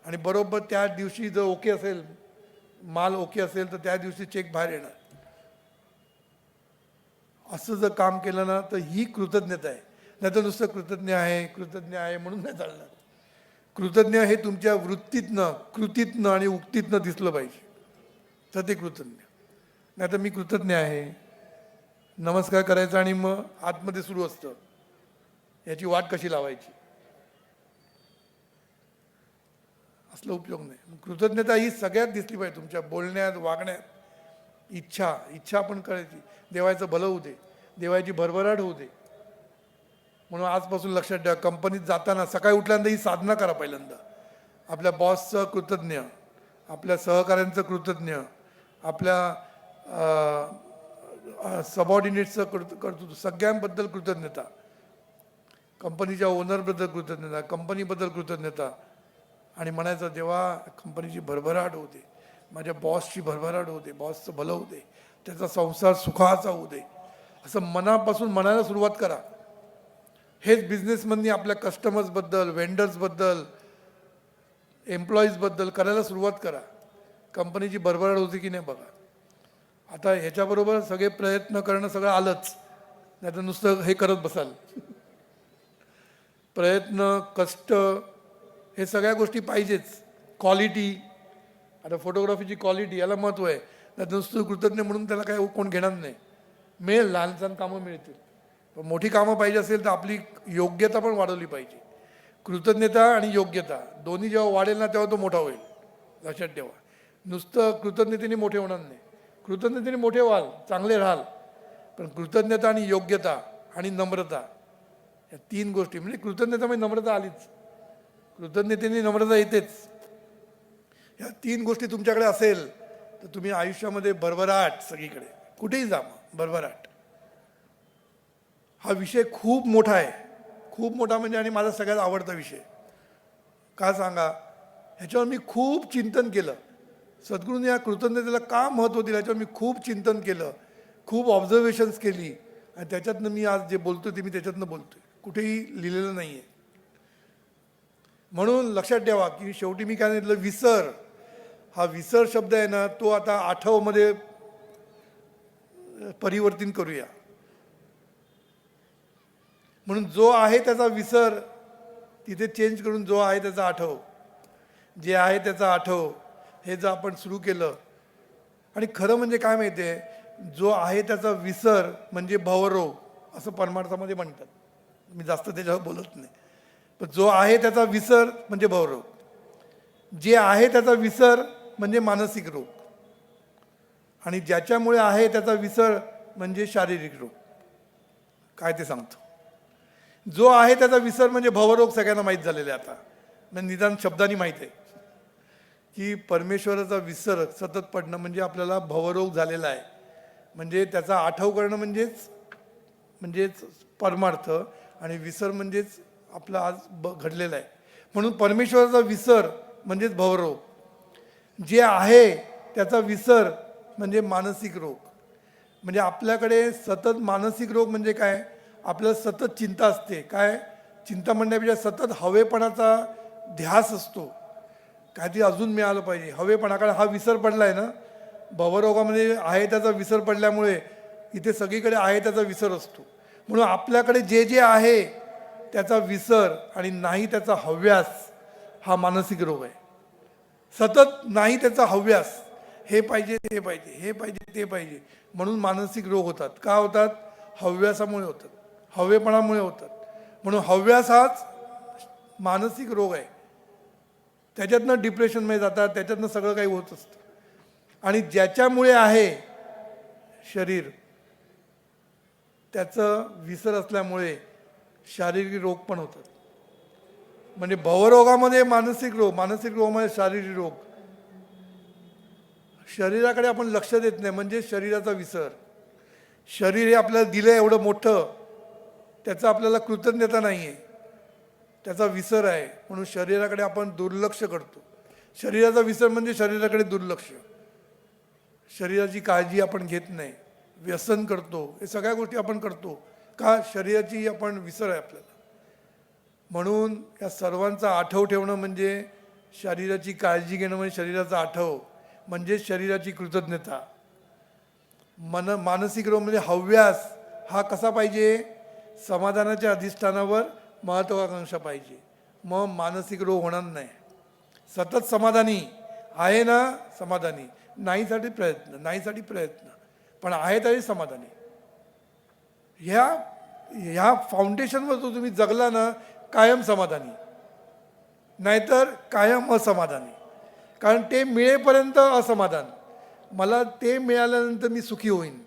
आणि बरोबर त्या दिवशी जर ओके असेल, माल ओके असेल, तर त्या दिवशी चेक बाहेर येणार. असं जर काम केलं ना तर ही कृतज्ञता आहे. नाही तर नुसतं कृतज्ञ आहे म्हणून नाही चालणार. कृतज्ञ हे तुमच्या वृत्तीतनं, कृतीतनं आणि उक्तीतनं दिसलं पाहिजे, तर ते कृतज्ञ. नाही तर मी कृतज्ञ आहे, नमस्कार करायचा आणि मग आतमध्ये सुरू असतं, याची वाट कशी लावायची, असला उपयोग नाही. कृतज्ञता ही सगळ्यात दिसली पाहिजे तुमच्या बोलण्यात, वागण्यात. इच्छा पण करायची, देवाचं भलं होऊ दे, देवाची भरभराट होऊ दे. म्हणून आजपासून लक्षात ठेवा, कंपनीत जाताना सकाळी उठल्यानंतर ही साधना करा. पहिल्यांदा आपल्या बॉसचं कृतज्ञ, आपल्या सहकाऱ्यांचं कृतज्ञ, आपल्या सबऑर्डिनेट्सचं कर्तृत्व, सगळ्यांबद्दल कृतज्ञता. कंपनीच्या ओनरबद्दल कृतज्ञता, कंपनीबद्दल कृतज्ञता. आणि म्हणायचं, देवा कंपनीची भरभराट होऊ दे, माझ्या बॉसची भरभराट होऊ दे, बॉसचं भलं होऊ दे, त्याचा संसार सुखाचा होऊ दे. असं मनापासून म्हणायला सुरुवात करा. हेच बिझनेसमधनी आपल्या कस्टमर्सबद्दल, वेंडर्सबद्दल, एम्प्लॉईजबद्दल करायला सुरुवात करा. कंपनीची भरभराट होती की नाही बघा. आता ह्याच्याबरोबर सगळे प्रयत्न करणं सगळं आलंच, नाही तर नुसतं हे करत बसाल. प्रयत्न, कष्ट, हे सगळ्या गोष्टी पाहिजेच. क्वालिटी, आता फोटोग्राफीची क्वालिटी, याला महत्त्व आहे. नाही तर नुसतं कृतज्ञ म्हणून त्याला काय कोण घेणार नाही. मिळेल, लहान लहान कामं मिळतील, पण मोठी कामं पाहिजे असेल तर आपली योग्यता पण वाढवली पाहिजे. कृतज्ञता आणि योग्यता दोन्ही जेव्हा वाढेल ना, तेव्हा तो मोठा होईल. लक्षात ठेवा. नुसतं कृतज्ञतेने मोठे होणार नाही. कृतज्ञतेने मोठे व्हाल, चांगले राहाल, पण कृतज्ञता आणि योग्यता आणि नम्रता, या 3 गोष्टी, म्हणजे कृतज्ञता म्हणजे नम्रता आलीच, कृतज्ञतेने नम्रता येतेच. या 3 गोष्टी तुमच्याकडे असेल तर तुम्ही आयुष्यामध्ये भरभराट सगळीकडे कुठेही जा, मग भरभराट. हा विषय खूप मोठा आहे, खूप मोठा म्हणजे, आणि माझा सगळ्यात आवडता विषय. का सांगा, ह्याच्यावर मी खूप चिंतन केलं. सद्गुरूंनी या कृतज्ञतेला का महत्त्व दिलं ह्याच्यावर मी खूप चिंतन केलं, खूप ऑब्झर्वेशन्स केली, आणि त्याच्यातनं मी आज जे बोलतो ते मी त्याच्यातनं बोलतोय, कुठेही लिहिलेलं नाही आहे. म्हणून लक्षात ठेवा की शेवटी मी काय सांगितलं, विसर. हा विसर शब्द आहे ना, तो आता आठवमध्ये परिवर्तन करूया. म्हणून जो आहे त्याचा विसर तिथे चेंज करून जो आहे त्याचा आठव, जे आहे त्याचा आठव, हे जर आपण सुरू केलं. आणि खरं म्हणजे काय माहिती आहे, जो आहे त्याचा विसर म्हणजे भवरोग असं परमार्थामध्ये म्हणतात. मी जास्त त्याच्यावर बोलत नाही, पण जो आहे त्याचा विसर म्हणजे भवरोग, जे आहे त्याचा विसर म्हणजे मानसिक रोग, आणि ज्याच्यामुळे आहे त्याचा विसर म्हणजे शारीरिक रोग. काय ते सांगतो. जो आहे त्याचा विसर म्हणजे भवरोग सगळ्यांना माहीत झालेले आता, म्हणजे निदान शब्दांनी माहीत आहे की परमेश्वराचा विसर सतत पडणं म्हणजे आपल्याला भवरोग झालेला आहे. म्हणजे त्याचा आठव करणं म्हणजेच परमार्थ, आणि विसर म्हणजेच आपला आज घडलेला आहे. म्हणून परमेश्वराचा विसर म्हणजेच भवरोग, जे आहे त्याचा विसर म्हणजे मानसिक रोग. म्हणजे आपल्याकडे सतत मानसिक रोग म्हणजे काय, आपल्याला सतत चिंता असते. काय चिंता म्हणण्यापेक्षा सतत हवेपणाचा ध्यास असतो, काहीतरी अजून मिळालं पाहिजे, हवेपणाकडे हा विसर पडला आहे ना. भवरोगामध्ये आहे त्याचा विसर पडल्यामुळे इथे सगळीकडे आहे त्याचा विसर असतो. म्हणून आपल्याकडे जे जे आहे त्याचा विसर आणि नाही त्याचा हव्यास हा मानसिक रोग आहे. सतत नाही त्याचा हव्यास, हे पाहिजे ते पाहिजे, हे पाहिजे ते पाहिजे, म्हणून मानसिक रोग होतात. का होतात? हव्यासामुळे होतात, हवेपणामुळे होतात. म्हणून हव्यास हाच मानसिक रोग आहे. त्याच्यातनं डिप्रेशनमध्ये जातात, त्याच्यातनं सगळं काही होत असतं. आणि ज्याच्यामुळे आहे शरीर, त्याचं विसर असल्यामुळे शारीरिक रोग पण होतात. म्हणजे भवरोगामध्ये मानसिक रोग, मानसिक रोगामध्ये शारीरिक रोग. शरीराकडे आपण लक्ष देत नाही म्हणजे शरीराचा विसर. शरीर हे आपल्याला दिलं एवढं मोठं, त्याचं आपल्याला कृतज्ञता नाही आहे, त्याचा विसर आहे. म्हणून शरीराकडे आपण दुर्लक्ष करतो. शरीराचा विसर म्हणजे शरीराकडे दुर्लक्ष, शरीराची काळजी आपण घेत नाही, व्यसन करतो, हे सगळ्या गोष्टी आपण करतो. का? शरीराची आपण विसर आहे आपल्याला. म्हणून या सर्वांचा आठव ठेवणं म्हणजे शरीराची काळजी घेणं, म्हणजे शरीराचा आठव म्हणजे शरीराची कृतज्ञता. मानसिक रोग म्हणजे हव्यास हा कसा पाहिजे, समाधानाच्या अधिष्ठानावर महत्वाकांक्षा पाहिजे, मग मानसिक रोग होणार नाही. सतत समाधानी आहे ना, समाधानी नाहीसाठी प्रयत्न, नाहीसाठी प्रयत्न, पण आहे तरी समाधानी. ह्या फाउंडेशनवर जो तुम्ही जगला ना, कायम समाधानी, नाहीतर कायम असमाधानी. कारण ते मिळेपर्यंत असमाधान, मला ते मिळाल्यानंतर मी सुखी होईन,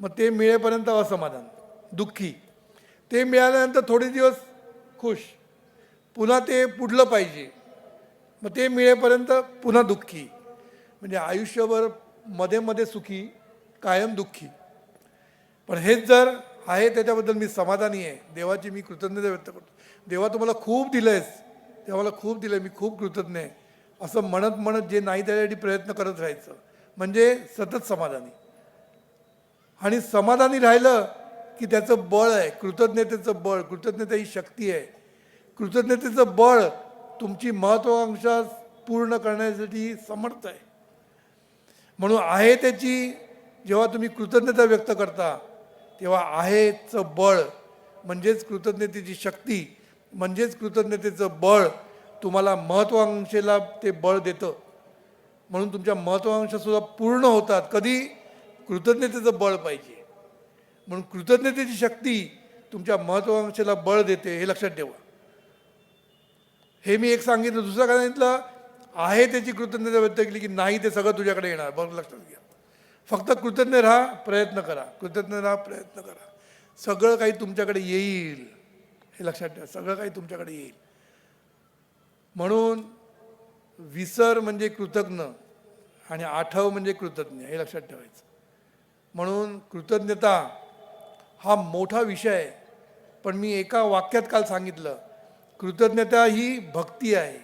मग ते मिळेपर्यंत असमाधान, दुःखी. ते मिळाल्यानंतर थोडे दिवस खुश, पुन्हा ते पुढलं पाहिजे, मग ते मिळेपर्यंत पुन्हा दुःखी. म्हणजे आयुष्यभर मध्ये मध्ये सुखी, कायम दुःखी. पण हेच जर आहे त्याच्याबद्दल मी समाधानी आहे, देवाची मी कृतज्ञता व्यक्त करतो. देवा तुम्हाला खूप दिलं आहेस, देवाला खूप दिलं आहे, मी खूप कृतज्ञ आहे, असं म्हणत म्हणत जे नाही त्यासाठी प्रयत्न करत राहायचं, म्हणजे सतत समाधानी. आणि समाधानी राहिलं की त्याचं बळ आहे, कृतज्ञतेचं बळ. कृतज्ञता ही शक्ती आहे. कृतज्ञतेचं बळ तुमची महत्वाकांक्षा पूर्ण करण्यासाठी समर्थ आहे. म्हणून आहे त्याची जेव्हा तुम्ही कृतज्ञता व्यक्त करता, तेव्हा आहेचं बळ म्हणजेच कृतज्ञतेची शक्ती, म्हणजेच कृतज्ञतेचं बळ तुम्हाला महत्वाकांक्षेला ते बळ देतं. म्हणून तुमच्या महत्वाकांक्षासुद्धा पूर्ण होतात. कधी? कृतज्ञतेचं बळ पाहिजे. म्हणून कृतज्ञतेची शक्ती तुमच्या महत्वाकांक्षेला बळ देते, हे लक्षात ठेवा. हे मी एक सांगितलं. दुसरं काय सांगितलं? आहे त्याची कृतज्ञता व्यक्त केली की नाही ते सगळं तुझ्याकडे येणार. बरोबर, लक्षात घ्या. फक्त कृतज्ञ राहा, प्रयत्न करा, कृतज्ञ राहा, प्रयत्न करा, सगळं काही तुमच्याकडे येईल, हे लक्षात ठेवा. सगळं काही तुमच्याकडे येईल. म्हणून विसर म्हणजे कृतज्ञ आणि 8वं म्हणजे कृतज्ञ, हे लक्षात ठेवायचं. म्हणून कृतज्ञता हा मोठा विषय आहे, पण मी एका वाक्यात काल सांगितलं, कृतज्ञता ही भक्ती आहे,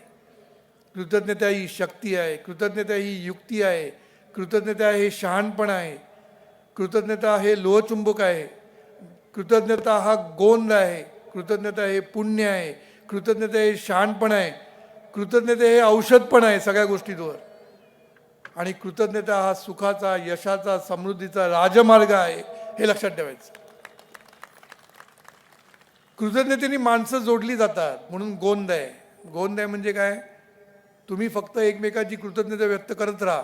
कृतज्ञता ही शक्ती आहे, कृतज्ञता ही युक्ती आहे, कृतज्ञता हे शहाणपण आहे, कृतज्ञता हे लोहचुंबक आहे, कृतज्ञता हा गोंद आहे, कृतज्ञता हे पुण्य आहे, कृतज्ञता हे शहाणपण आहे, कृतज्ञता हे औषध पण आहे सगळ्या गोष्टींवर. आणि कृतज्ञता हा सुखाचा, यशाचा, समृद्धीचा राजमार्ग आहे, हे लक्षात ठेवायचं. कृतज्ञतेने माणसं जोडली जातात, म्हणून गोंद आहे. गोंद आहे म्हणजे काय? तुम्ही फक्त एकमेकाची कृतज्ञता व्यक्त करत राहा,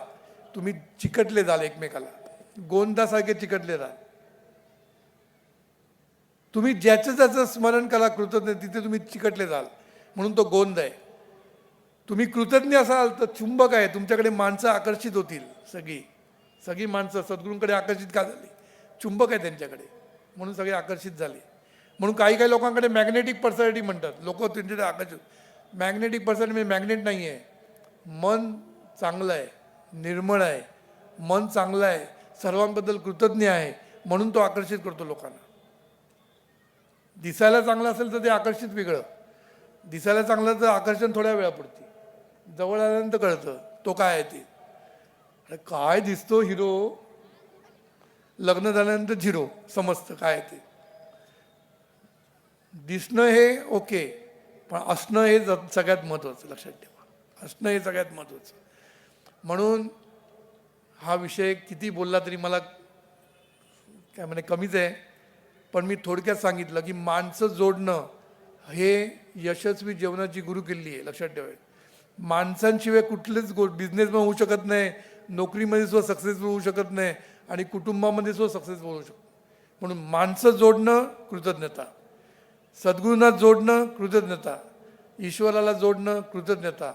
तुम्ही चिकटले जाल एकमेकाला, गोंदासारखे चिकटले राहा. तुम्ही ज्याचं ज्याचं स्मरण करा कृतज्ञ, तिथे तुम्ही चिकटले जाल, म्हणून तो गोंद आहे. तुम्ही कृतज्ञ असाल तर चुंबक आहे, तुमच्याकडे माणसं आकर्षित होतील. सगळी माणसं सद्गुरूंकडे आकर्षित का झाली? चुंबक आहे त्यांच्याकडे, म्हणून सगळे आकर्षित झाले. म्हणून काही लोकांकडे मॅग्नेटिक पर्सनॅलिटी म्हणतात, लोक त्यांच्याकडे आकर्षित. मॅग्नेटिक पर्सनॅलिटी म्हणजे मॅग्नेट नाही आहे, मन चांगलं आहे, निर्मळ आहे, मन चांगलं आहे, सर्वांबद्दल कृतज्ञ आहे, म्हणून तो आकर्षित करतो लोकांना. दिसायला चांगलं असेल तर ते आकर्षित वेगळं, दिसायला चांगलं तर आकर्षण थोड्या वेळापुरती, जवळ आल्यानंतर कळतं तो काय आहे ते. अरे काय दिसतो हिरो, लग्न झाल्यानंतर झिरो समजतं काय ते. दिसणं हे ओके, पण असणं हे सगळ्यात महत्त्वाचं. लक्षात ठेवा, असणं हे सगळ्यात महत्त्वाचं. म्हणून हा विषय किती बोलला तरी मला काय म्हणे कमीच आहे, पण मी थोडक्यात सांगितलं की माणसं जोडणं हे यशस्वी जीवनाची गुरुकिल्ली आहे. लक्षात ठेवायचं, माणसांशिवाय कुठलेच बिझनेसमॅन होऊ शकत नाही, नोकरीमध्ये सुद्धा सक्सेसफुल होऊ शकत नाही, आणि कुटुंबामध्ये सुद्धा सक्सेसफुल होऊ शकतो. म्हणून माणसं जोडणं कृतज्ञता, सद्गुरूंना जोडणं कृतज्ञता, ईश्वराला जोडणं कृतज्ञता,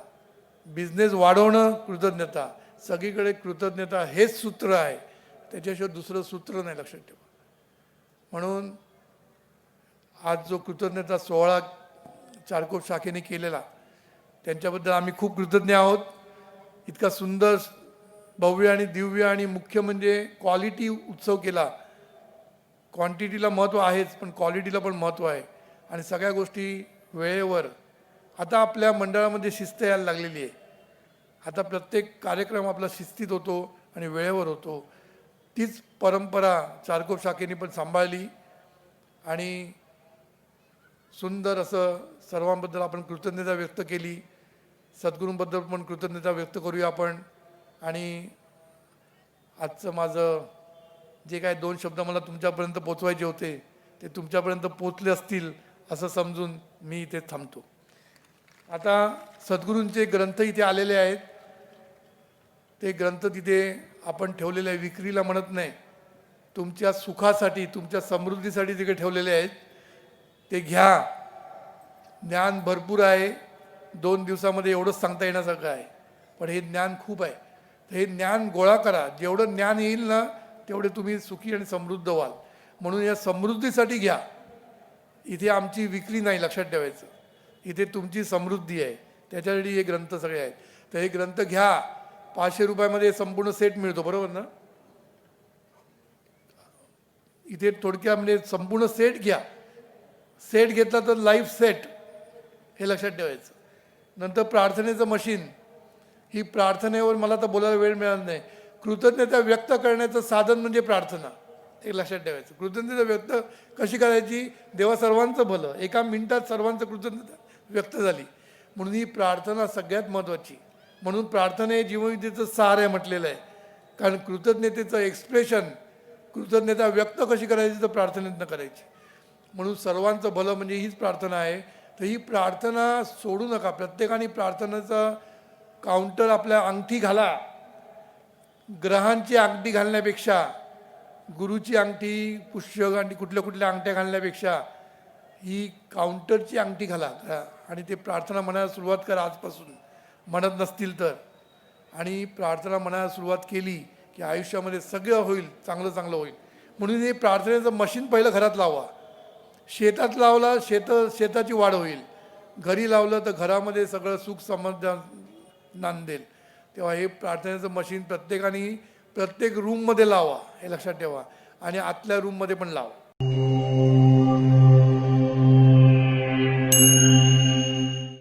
बिझनेस वाढवणं कृतज्ञता, सगळीकडे कृतज्ञता हेच सूत्र आहे, त्याच्याशिवाय दुसरं सूत्र नाही. लक्षात ठेवा. म्हणून आज जो कृतज्ञता सोहळा चारकोप शाखेने केलेला, त्यांच्याबद्दल आम्ही खूप कृतज्ञ आहोत. इतका सुंदर, भव्य आणि दिव्य आणि मुख्य म्हणजे क्वालिटी उत्सव केला. क्वांटिटीला महत्त्व आहेच, पण क्वालिटीला पण महत्त्व आहे, आणि सगळ्या गोष्टी वेळेवर. आता आपल्या मंडळामध्ये शिस्त यायला लागलेली आहे. आता प्रत्येक कार्यक्रम आपला शिस्तीत होतो आणि वेळेवर होतो. तीच परंपरा चारकोप शाखेने पण सांभाळली, आणि सुंदर असं सर्वांबद्दल आपण कृतज्ञता व्यक्त केली. सद्गुरूंबद्दल पण कृतज्ञता व्यक्त करूया आपण. आणि आजचं माझं जे काय 2 शब्द मला तुमच्यापर्यंत पोचवायचे होते ते तुमच्यापर्यंत पोचले असतील असं समजून मी इथे थांबतो. आता सद्गुरूंचे ग्रंथ इथे आलेले आहेत. ते ग्रंथ तिथे आपण ठेवलेले आहे, विक्रीला म्हणत नाही, तुमच्या सुखासाठी, तुमच्या समृद्धीसाठी तिथे ठेवलेले आहेत. ते घ्या. ज्ञान भरपूर आहे, 2 दिवसामध्ये एवढंच सांगता येण्यासारखं आहे, पण हे ज्ञान खूप आहे. तर हे ज्ञान गोळा करा. जेवढं ज्ञान येईल ना तेवढे तुम्ही सुखी आणि समृद्ध व्हाल. म्हणून या समृद्धीसाठी घ्या. इथे आमची विक्री नाही, लक्षात ठेवायचं. इथे तुमची समृद्धी आहे, त्याच्यासाठी हे ग्रंथ सगळे आहेत. तर हे ग्रंथ घ्या. 500 रुपयामध्ये संपूर्ण सेट मिळतो, बरोबर ना? इथे थोडक्यामध्ये संपूर्ण सेट घ्या. सेट घेतला तर लाईफ सेट, हे लक्षात ठेवायचं. नंतर प्रार्थनेचं मशीन. ही प्रार्थनेवर मला तर बोलायला वेळ मिळाला नाही. कृतज्ञता व्यक्त करण्याचं साधन म्हणजे प्रार्थना, हे लक्षात ठेवायचं. कृतज्ञता व्यक्त कशी करायची? देवा सर्वांचं भलं, एका मिनिटात सर्वांचं कृतज्ञता व्यक्त झाली. म्हणून ही प्रार्थना सगळ्यात महत्त्वाची. म्हणून प्रार्थना हे जीवनविद्येचं सार आहे म्हटलेलं आहे. कारण कृतज्ञतेचं एक्सप्रेशन, कृतज्ञता व्यक्त कशी करायची तर प्रार्थनेतनं करायची. म्हणून सर्वांचं भलं म्हणजे हीच प्रार्थना आहे. तर ही प्रार्थना सोडू नका. प्रत्येकाने प्रार्थनेचा काउंटर आपल्या अंगठी घाला. ग्रहांची अंगठी घालण्यापेक्षा, गुरुची अंगठी, पुष्य अंगठी, कुठल्या अंगठ्या घालण्यापेक्षा ही काउंटरची अंगठी घाला आणि ते प्रार्थना म्हणायला सुरुवात करा आजपासून, म्हणत नसतील तर. आणि प्रार्थना म्हणायला सुरुवात केली की आयुष्यामध्ये सगळं होईल, चांगलं चांगलं होईल. म्हणून हे प्रार्थनेचं मशीन पहिलं घरात लावा. शेतात लावला शेताची वाढ होईल. घरी लावलं तर घरामध्ये सगळं सुख समाधान नांदेल. तेव्हा हे प्रार्थनेचं मशीन प्रत्येकाने प्रत्येक रूममध्ये लावा, हे लक्षात ठेवा, आणि आतल्या रूममध्ये पण लावा.